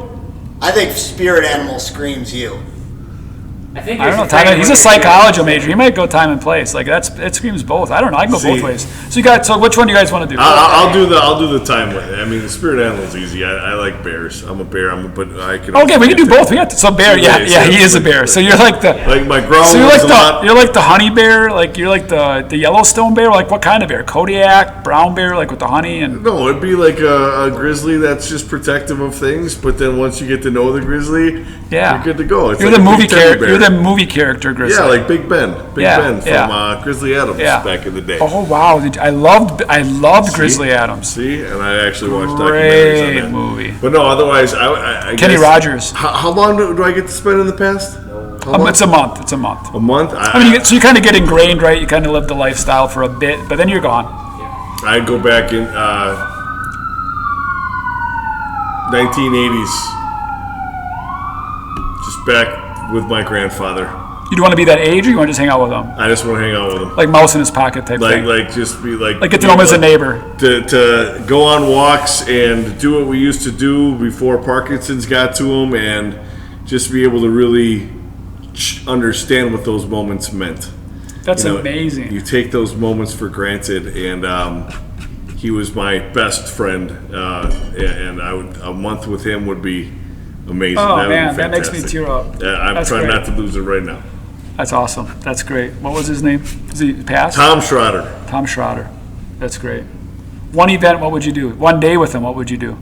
I think spirit animal screams you. I think I don't know. you're just He's a afraid of what psychology you're doing. major. He might go time and place. Like it screams both. I don't know. I can go See- both ways. So which one do you guys want to do? I'll do the time with it. I mean, the spirit animal's easy. I like bears. I'm a bear. But I can. Okay, we can do both. We got so bear. Yeah, Yes, yeah, he yes, is a bear. So you're like the. Like my growl So you're like was a lot. you're like the honey bear. Like you're like the Yellowstone bear. Like what kind of bear? Kodiak, brown bear, like with the honey and. No, it'd be like a grizzly that's just protective of things. But then once you get to know the grizzly, Yeah. you're good to go. It's You're like the a movie big teddy character. bear. You're the movie character grizzly. Yeah, like Big Ben. Big Yeah, Ben from yeah. Grizzly Adams Yeah. back in the day. Oh wow! I loved Grizzly Adams. See, and I actually watched Great documentaries on that. movie. But no, otherwise, I Kenny guess- Rogers. How long do I get to spend in the past? How long? It's a month. It's a month. A month. I mean, so you kind of get ingrained, right? You kind of live the lifestyle for a bit, but then you're gone. I go back in 1980s, just back with my grandfather. You do want to be that age, or you want to just hang out with them, I just want to hang out with him, like mouse in his pocket type thing, like just be like like get to know him as a neighbor. To go on walks and do what we used to do before Parkinson's got to him, and just be able to really understand what those moments meant. That's You know, amazing. You take those moments for granted, and he was my best friend, and a month with him would be amazing. Oh, That would be man, that makes me fantastic. tear up. Yeah, I'm That's trying great. not to lose it right now. That's awesome. That's great. What was his name? Is he passed? Tom Schroeder. Tom Schroeder. That's great. One event, what would you do? One day with him, what would you do?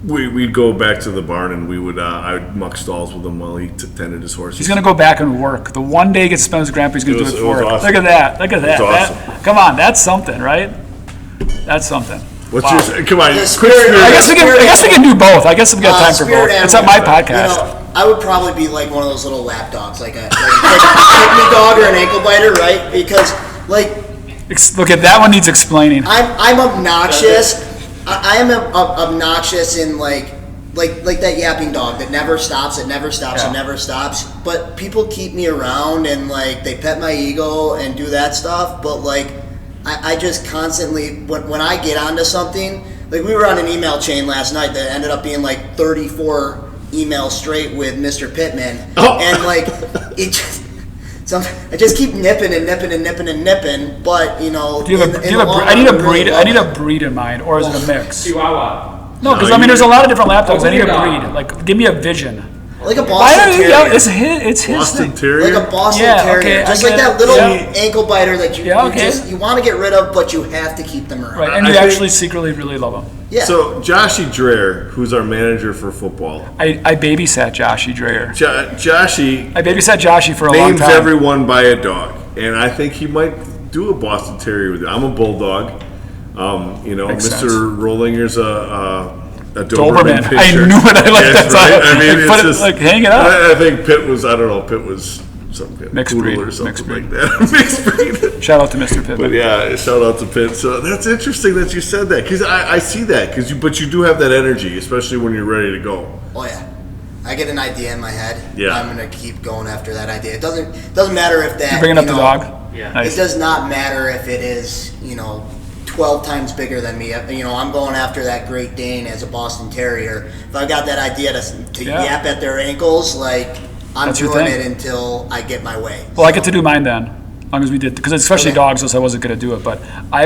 We'd go back to the barn, and I would muck stalls with him while he tended his horses. He's going to go back and work. The one day he gets to spend with his grandpa, he's going to do it It for was work. awesome. Look at that. Look at that. It's awesome. Come on, that's something, right? That's something. What's Wow. your? Come on, The quick spirit- spirit. I guess we can do both. I guess we've got time for both. Spirit It's on my animal. podcast. You know, I would probably be like one of those little lap dogs, like a pygmy dog or an ankle biter, right? Because like Look at that one needs explaining. I'm obnoxious. I am obnoxious in like that yapping dog that never stops. It never stops. Yeah. It never stops. But people keep me around and like they pet my ego and do that stuff. But like I just constantly when I get onto something, like we were on an email chain last night that ended up being like 34 emails straight with Mr. Pittman, and like it just. I just keep nipping and nipping and nipping and nipping, but you know. I need a breed in mind, or is it a mix? Chihuahua. No, because No, I mean, there's a you- lot of different lap dogs. I need a Breed. breed. Like, give me a vision. like a Why Boston don't you? Terrier. It's his Boston thing. Terrier. Like a Boston Yeah, Terrier, okay, I just get like that it. little Yeah. ankle biter that you, Yeah, okay. you want to get rid of, but you have to keep them around. Right, and I you think- actually secretly really love him. Yeah. So Joshy Dreher, who's our manager for football, I babysat Joshy Dreher. Joshy I babysat Joshy for a long names time. everyone by a dog, and I think he might do a Boston Terrier with it. I'm a bulldog. Makes Mr. sense. Rollinger's a Doberman. Doberman I pinscher. knew it. I like Yes, that right? title. I mean, Put it's it, just like, hang it up. I think Pitt was. I don't know. Pitt was some kind of Mixed poodle breed, or something mixed like breed. that. Mixed breed. Shout out to Mr. But Pittman. yeah, shout out to Pitt. So that's interesting that you said that, because I see that, but you do have that energy, especially when you're ready to go. Oh yeah. I get an idea in my head. Yeah. I'm gonna keep going after that idea. It doesn't matter if that. You bringing up the know, dog? Yeah. It Nice. does not matter if it is 12 times bigger than me. I'm going after that Great Dane as a Boston Terrier. If I've got that idea to Yeah. yap at their ankles, like I'm That's your doing thing. it until I get my way. Well, I get to do mine then, as long as we did, because especially Okay. dogs, else I wasn't going to do it. But I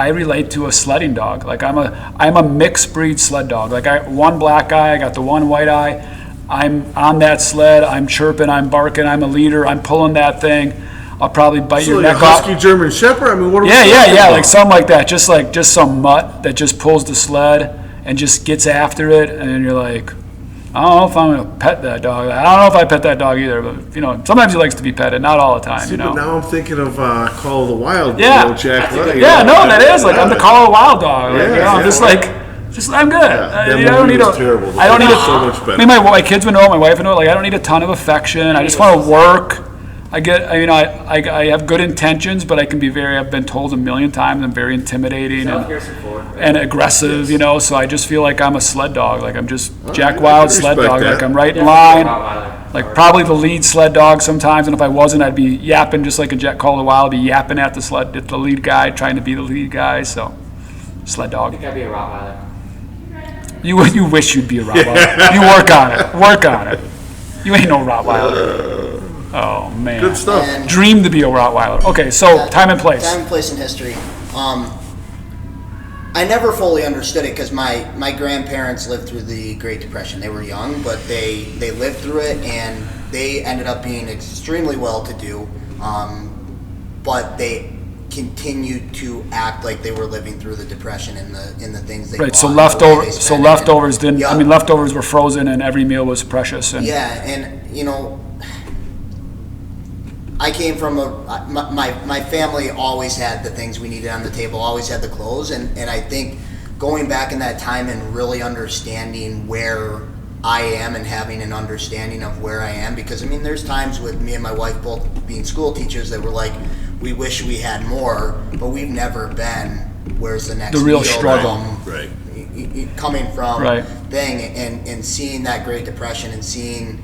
relate to a sledding dog. Like I'm a mixed breed sled dog. Like one black eye, I got the one white eye. I'm on that sled. I'm chirping. I'm barking. I'm a leader. I'm pulling that thing. I'll probably bite So your like a neck off. husky German Shepherd. I mean, what are we Yeah, talking about? like something like that. Just some mutt that just pulls the sled and just gets after it, and then you're like, I don't know if I'm gonna pet that dog. I don't know if I pet that dog either, but sometimes he likes to be petted, not all the time. See, but now I'm thinking of Call of the Wild. Yeah. Jack. That's a good- Yeah, no, that is like I'm the Call of the Wild dog. Like, Yeah, I'm yeah. just I'm good. that I movie don't need was terrible. I don't need It's so much better. I mean, my kids would know it, my wife would know it. Like I don't need a ton of affection. I just want to work. I have good intentions, but I've been told a million times I'm very intimidating and aggressive, so I just feel like I'm a sled dog. Like I'm just Jack I Wild can sled respect dog. that. Like I'm right in line. Rottweiler. Like probably the lead sled dog sometimes, and if I wasn't, I'd be yapping just like a Jack Call of the Wild, be yapping at the lead guy, trying to be the lead guy. So, sled I dog. think I'd be a Rottweiler. You wish you'd be a Rottweiler. You work on it. Work on it. You ain't no Rottweiler. Oh man. Good stuff. And Dream to be a Rottweiler. Okay, so time and place. Time and place in history. I never fully understood it because my grandparents lived through the Great Depression. They were young, but they lived through it, and they ended up being extremely well-to-do. But they continued to act like they were living through the Depression in the things they Right. bought So and the way leftover. they So spent it. leftovers didn't. Yeah. I mean, leftovers were frozen, and every meal was precious. And Yeah, and I came from my family always had the things we needed on the table, always had the clothes, and I think going back in that time and really understanding where I am and having an understanding of where I am, because I mean there's times with me and my wife both being school teachers that were like, we wish we had more, but we've never been where's the next The real meal struggle. from, Right. coming from Right. thing, and seeing that Great Depression and seeing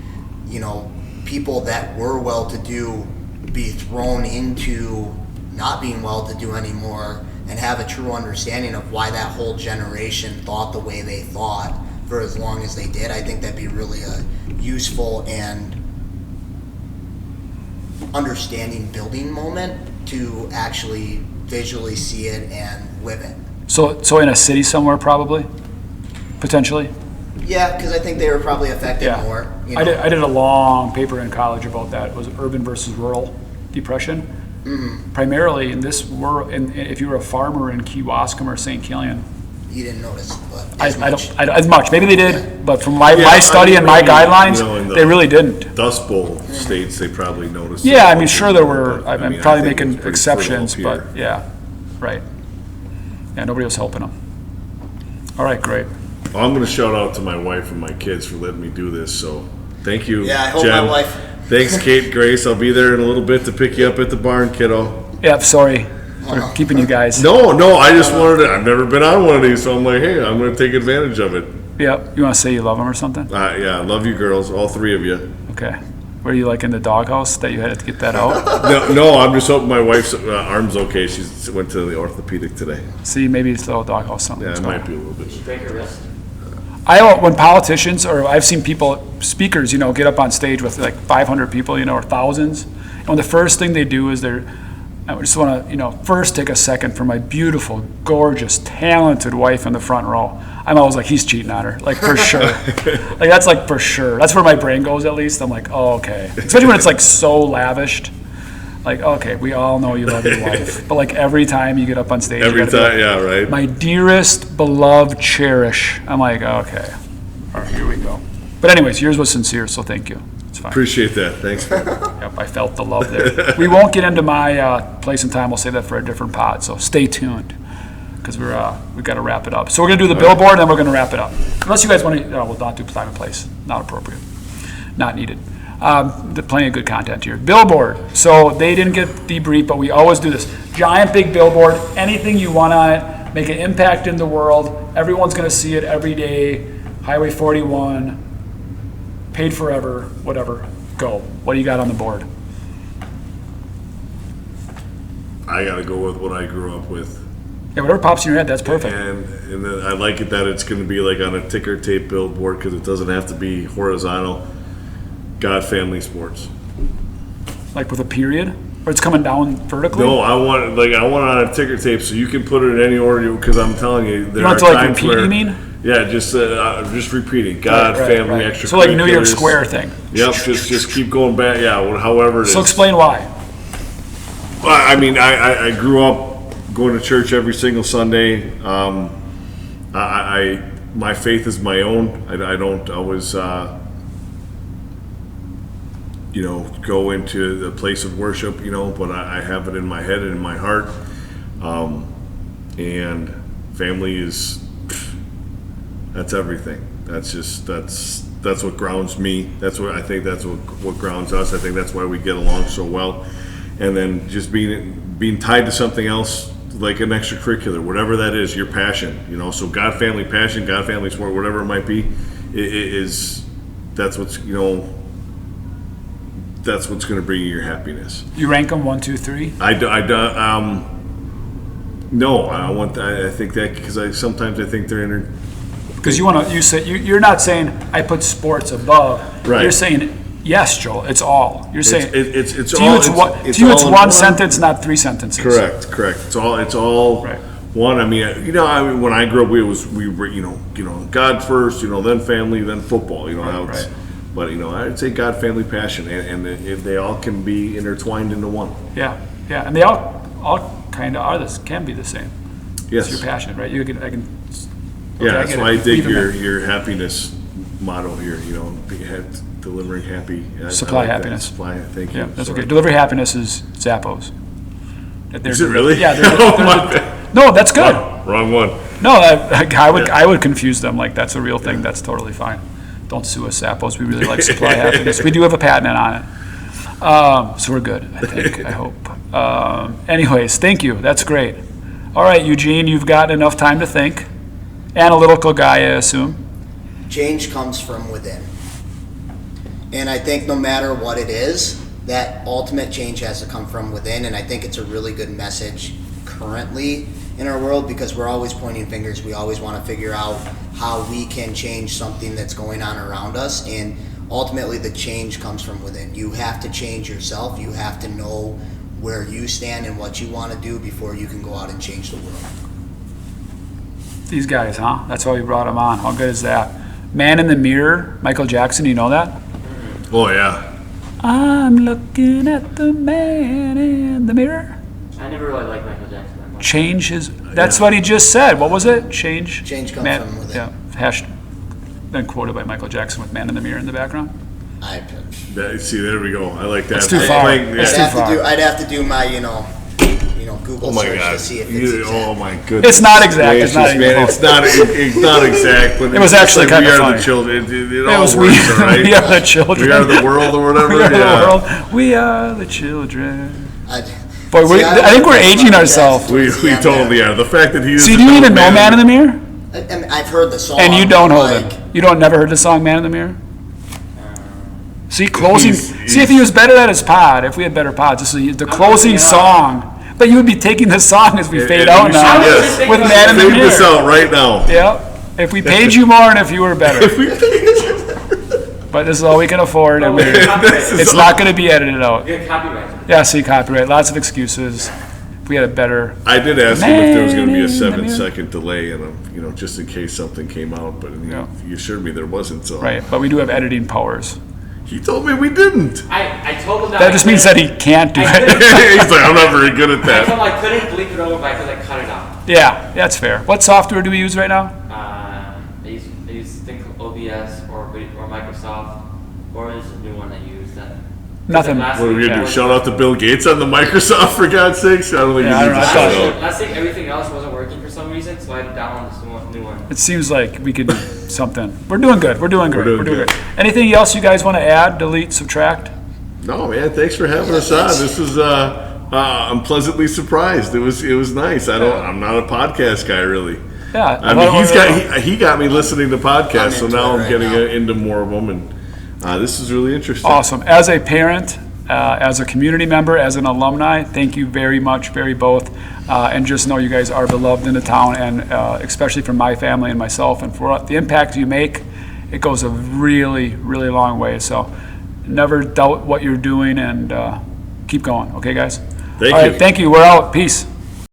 people that were well-to-do be thrown into not being well-to-do anymore, and have a true understanding of why that whole generation thought the way they thought. for as long as they did. I think that'd be really a useful and understanding building moment to actually visually see it and live it. So in a city somewhere, probably, potentially. Yeah, because I think they were probably affected Yeah. more. You know? I did a long paper in college about that. It was urban versus rural depression. Primarily in this world, and if you were a farmer in Kewaskum or St. Killian, You didn't notice, but I as much. don't as much. Maybe they did, but from my Yeah, study I and my mean, guidelines, you know, in the they really didn't. Dust Bowl states, they probably noticed. Yeah, it. I mean, sure there were. But, I'm I probably think making it's pretty exceptions, fertile but here. yeah, right. Yeah, nobody was helping them. All right, great. Well, I'm going to shout out to my wife and my kids for letting me do this. So thank you, Yeah, I hope Jen. my wife- Thanks, Kate, Grace. I'll be there in a little bit to pick you up at the barn, kiddo. Yeah, sorry for keeping you guys. No, I just wanted to. I've never been on one of these, so I'm like, hey, I'm going to take advantage of it. Yeah, you want to say you love them or something? Yeah, I love you girls, all three of you. Okay. Were you like in the doghouse that you had to get that out? No, I'm just hoping my wife's arm's okay. She went to the orthopedic today. See, maybe it's the doghouse something. Yeah, it might be a little bit. Did you break your wrist? When politicians, or I've seen people, speakers, get up on stage with like 500 people, or thousands, and when the first thing they do is I just want to, first take a second for my beautiful, gorgeous, talented wife in the front row. I'm always like, he's cheating on her, like for sure. Like that's like for sure. That's where my brain goes at least. I'm like, oh, okay. Especially when it's like so lavished. Like, okay, we all know you love your wife, but like every time you get up on stage, you Every gotta be time, like, yeah, right. my dearest, beloved, cherish. I'm like, okay, all right, here we go. But anyways, yours was sincere, so thank you. It's fine. Appreciate that. Thanks. Yep, I felt the love there. We won't get into my place and time. We'll save that for a different pod, so stay tuned because we've got to wrap it up. So we're going to do the billboard, and then we're going to wrap it up. Unless you guys want to, we'll not do time and place. Not appropriate. Not needed. Plenty of good content here. Billboard. So they didn't get debriefed, but we always do this. Giant big billboard. Anything you want on it. Make an impact in the world. Everyone's going to see it every day. Highway 41. Paid forever. Whatever. Go. What do you got on the board? I got to go with what I grew up with. Yeah, whatever pops in your head, that's perfect. And then I like it that it's going to be like on a ticker tape billboard because it doesn't have to be horizontal. God, family, sports. Like with a period? Or it's coming down vertically? No, I want it on a ticker tape so you can put it in any order because I'm telling you, there You want are it to like times repeat, where, you mean? Yeah, just repeating. God, Right, family, right. extracurriculars. So like New York Square thing. Yep, just keep going back. Yeah, however it is. So explain why. I mean, I grew up going to church every single Sunday. My faith is my own. I don't always, go into the place of worship, but I have it in my head and in my heart. And family that's everything. That's what grounds me. That's what grounds us. I think that's why we get along so well. And then just being tied to something else, like an extracurricular, whatever that is, your passion, so God, family, passion, God, family, sport, whatever it might be, that's what's going to bring you your happiness. You rank them 1, 2, 3? No, I think that because sometimes I think they're Because you're not saying I put sports above. Right. You're saying yes, Joel. It's all. You're saying it's to you. It's all in one sentence, not 3 sentences. Correct. It's all Right. one. I mean, when I grew up, we were God first, then family, then football. Right. But I'd say God, family, passion, and if they all can be intertwined into one. Yeah, and they all kind of are can be the same. Yes. It's your passion, right? I can. Yeah, Okay, that's get why it. I dig Leave it your happiness motto here. Delivering happy. Supply I like that. happiness. Supply. Thank you. Yeah, that's Sorry. okay. Delivery happiness is Zappos. Is it really? Yeah. Oh, my bad. No, that's good. Wrong one. No, I would confuse them. Like that's a real thing. That's totally fine. Don't sue us, Zappos. We really like supply happiness. We do have a patent on it. So we're good, I think, I hope. Anyways, thank you. That's great. All right, Eugene, you've got enough time to think. Analytical guy, I assume. Change comes from within. And I think no matter what it is, that ultimate change has to come from within. And I think it's a really good message currently in our world because we're always pointing fingers. We always want to figure out how we can change something that's going on around us, and ultimately the change comes from within. You have to change yourself. You have to know where you stand and what you want to do before you can go out and change the world. These guys, huh? That's why we brought them on. How good is that? Man in the Mirror, Michael Jackson, you know that? Oh, yeah. I'm looking at the man in the mirror. I never really liked Michael Jackson that much. Change his. That's what he just said. What was it? Change. Change comes Man, from within. yeah. Been quoted by Michael Jackson with "Man in the Mirror" in the background. See, there we go. I like that. That's too far. Yeah. I'd have to do my Google Oh my search God! to see if it's exact. Oh my goodness! It's not exact. It's not Gracious, even man. close. It's not exact. But It was it's actually like kinda We Are funny. the Children. It It all was works, all right? We are the children. We are the world or whatever. We are yeah. the world. We are the children. Boy, See, I think we're aging Michael ourselves. Jackson We towards the end totally there. are. The fact that he. See, do you even know "Man in the Mirror"? I mean, I've heard the song. And you don't hold like, it. You don't never heard the song "Man in the Mirror"? See, closing. He's- See, if he was better at his pod, if we had better pods, this is the closing yeah. song. But you would be taking the song as we fade out we now should, yes. with "Man in the Fade this Mirror." out right now. Yep. If we paid you more and if you were better. But this is all we can afford, and it's not going to be edited out. You get copyright. Yeah, see, copyright. Lots of excuses. If we had a better. I did ask him if there was going to be Man a in the 7-second delay, and just in case something came out. But Yeah. he assured me there wasn't. So Right, but we do have editing powers. he told me we didn't. I told him that. That just means that he can't do I it. couldn't- He's like, I'm not very good at I told him that. I couldn't bleep it over, but I could cut it out. Yeah, that's fair. What software do we use right now? I use a thing called OBS or Microsoft, or there's a new one I use that. Nothing. Last What are we week gonna I do? was- Shout out to Bill Gates on the Microsoft for God's sakes! I don't think Yeah, I we don't need know. to I shout thought- out. Last week everything else wasn't working for some reason, so I had to download this new one. It seems like we could do something. We're doing good. We're doing great. doing We're doing good. good. Anything else you guys want to add, delete, subtract? No, man, thanks for having us on. This is I'm pleasantly surprised. It was nice. I'm not a podcast guy really. Yeah. I mean, he got me listening to podcasts, so into now it I'm right getting now. into more of them, and this is really interesting. Awesome. As a parent, as a community member, as an alumni, thank you very much, very both. And just know you guys are beloved in the town, and especially from my family and myself, and for the impact you make, it goes a really, really long way. So never doubt what you're doing, and keep going. Okay, guys? Thank All you. right, thank you. We're out. Peace.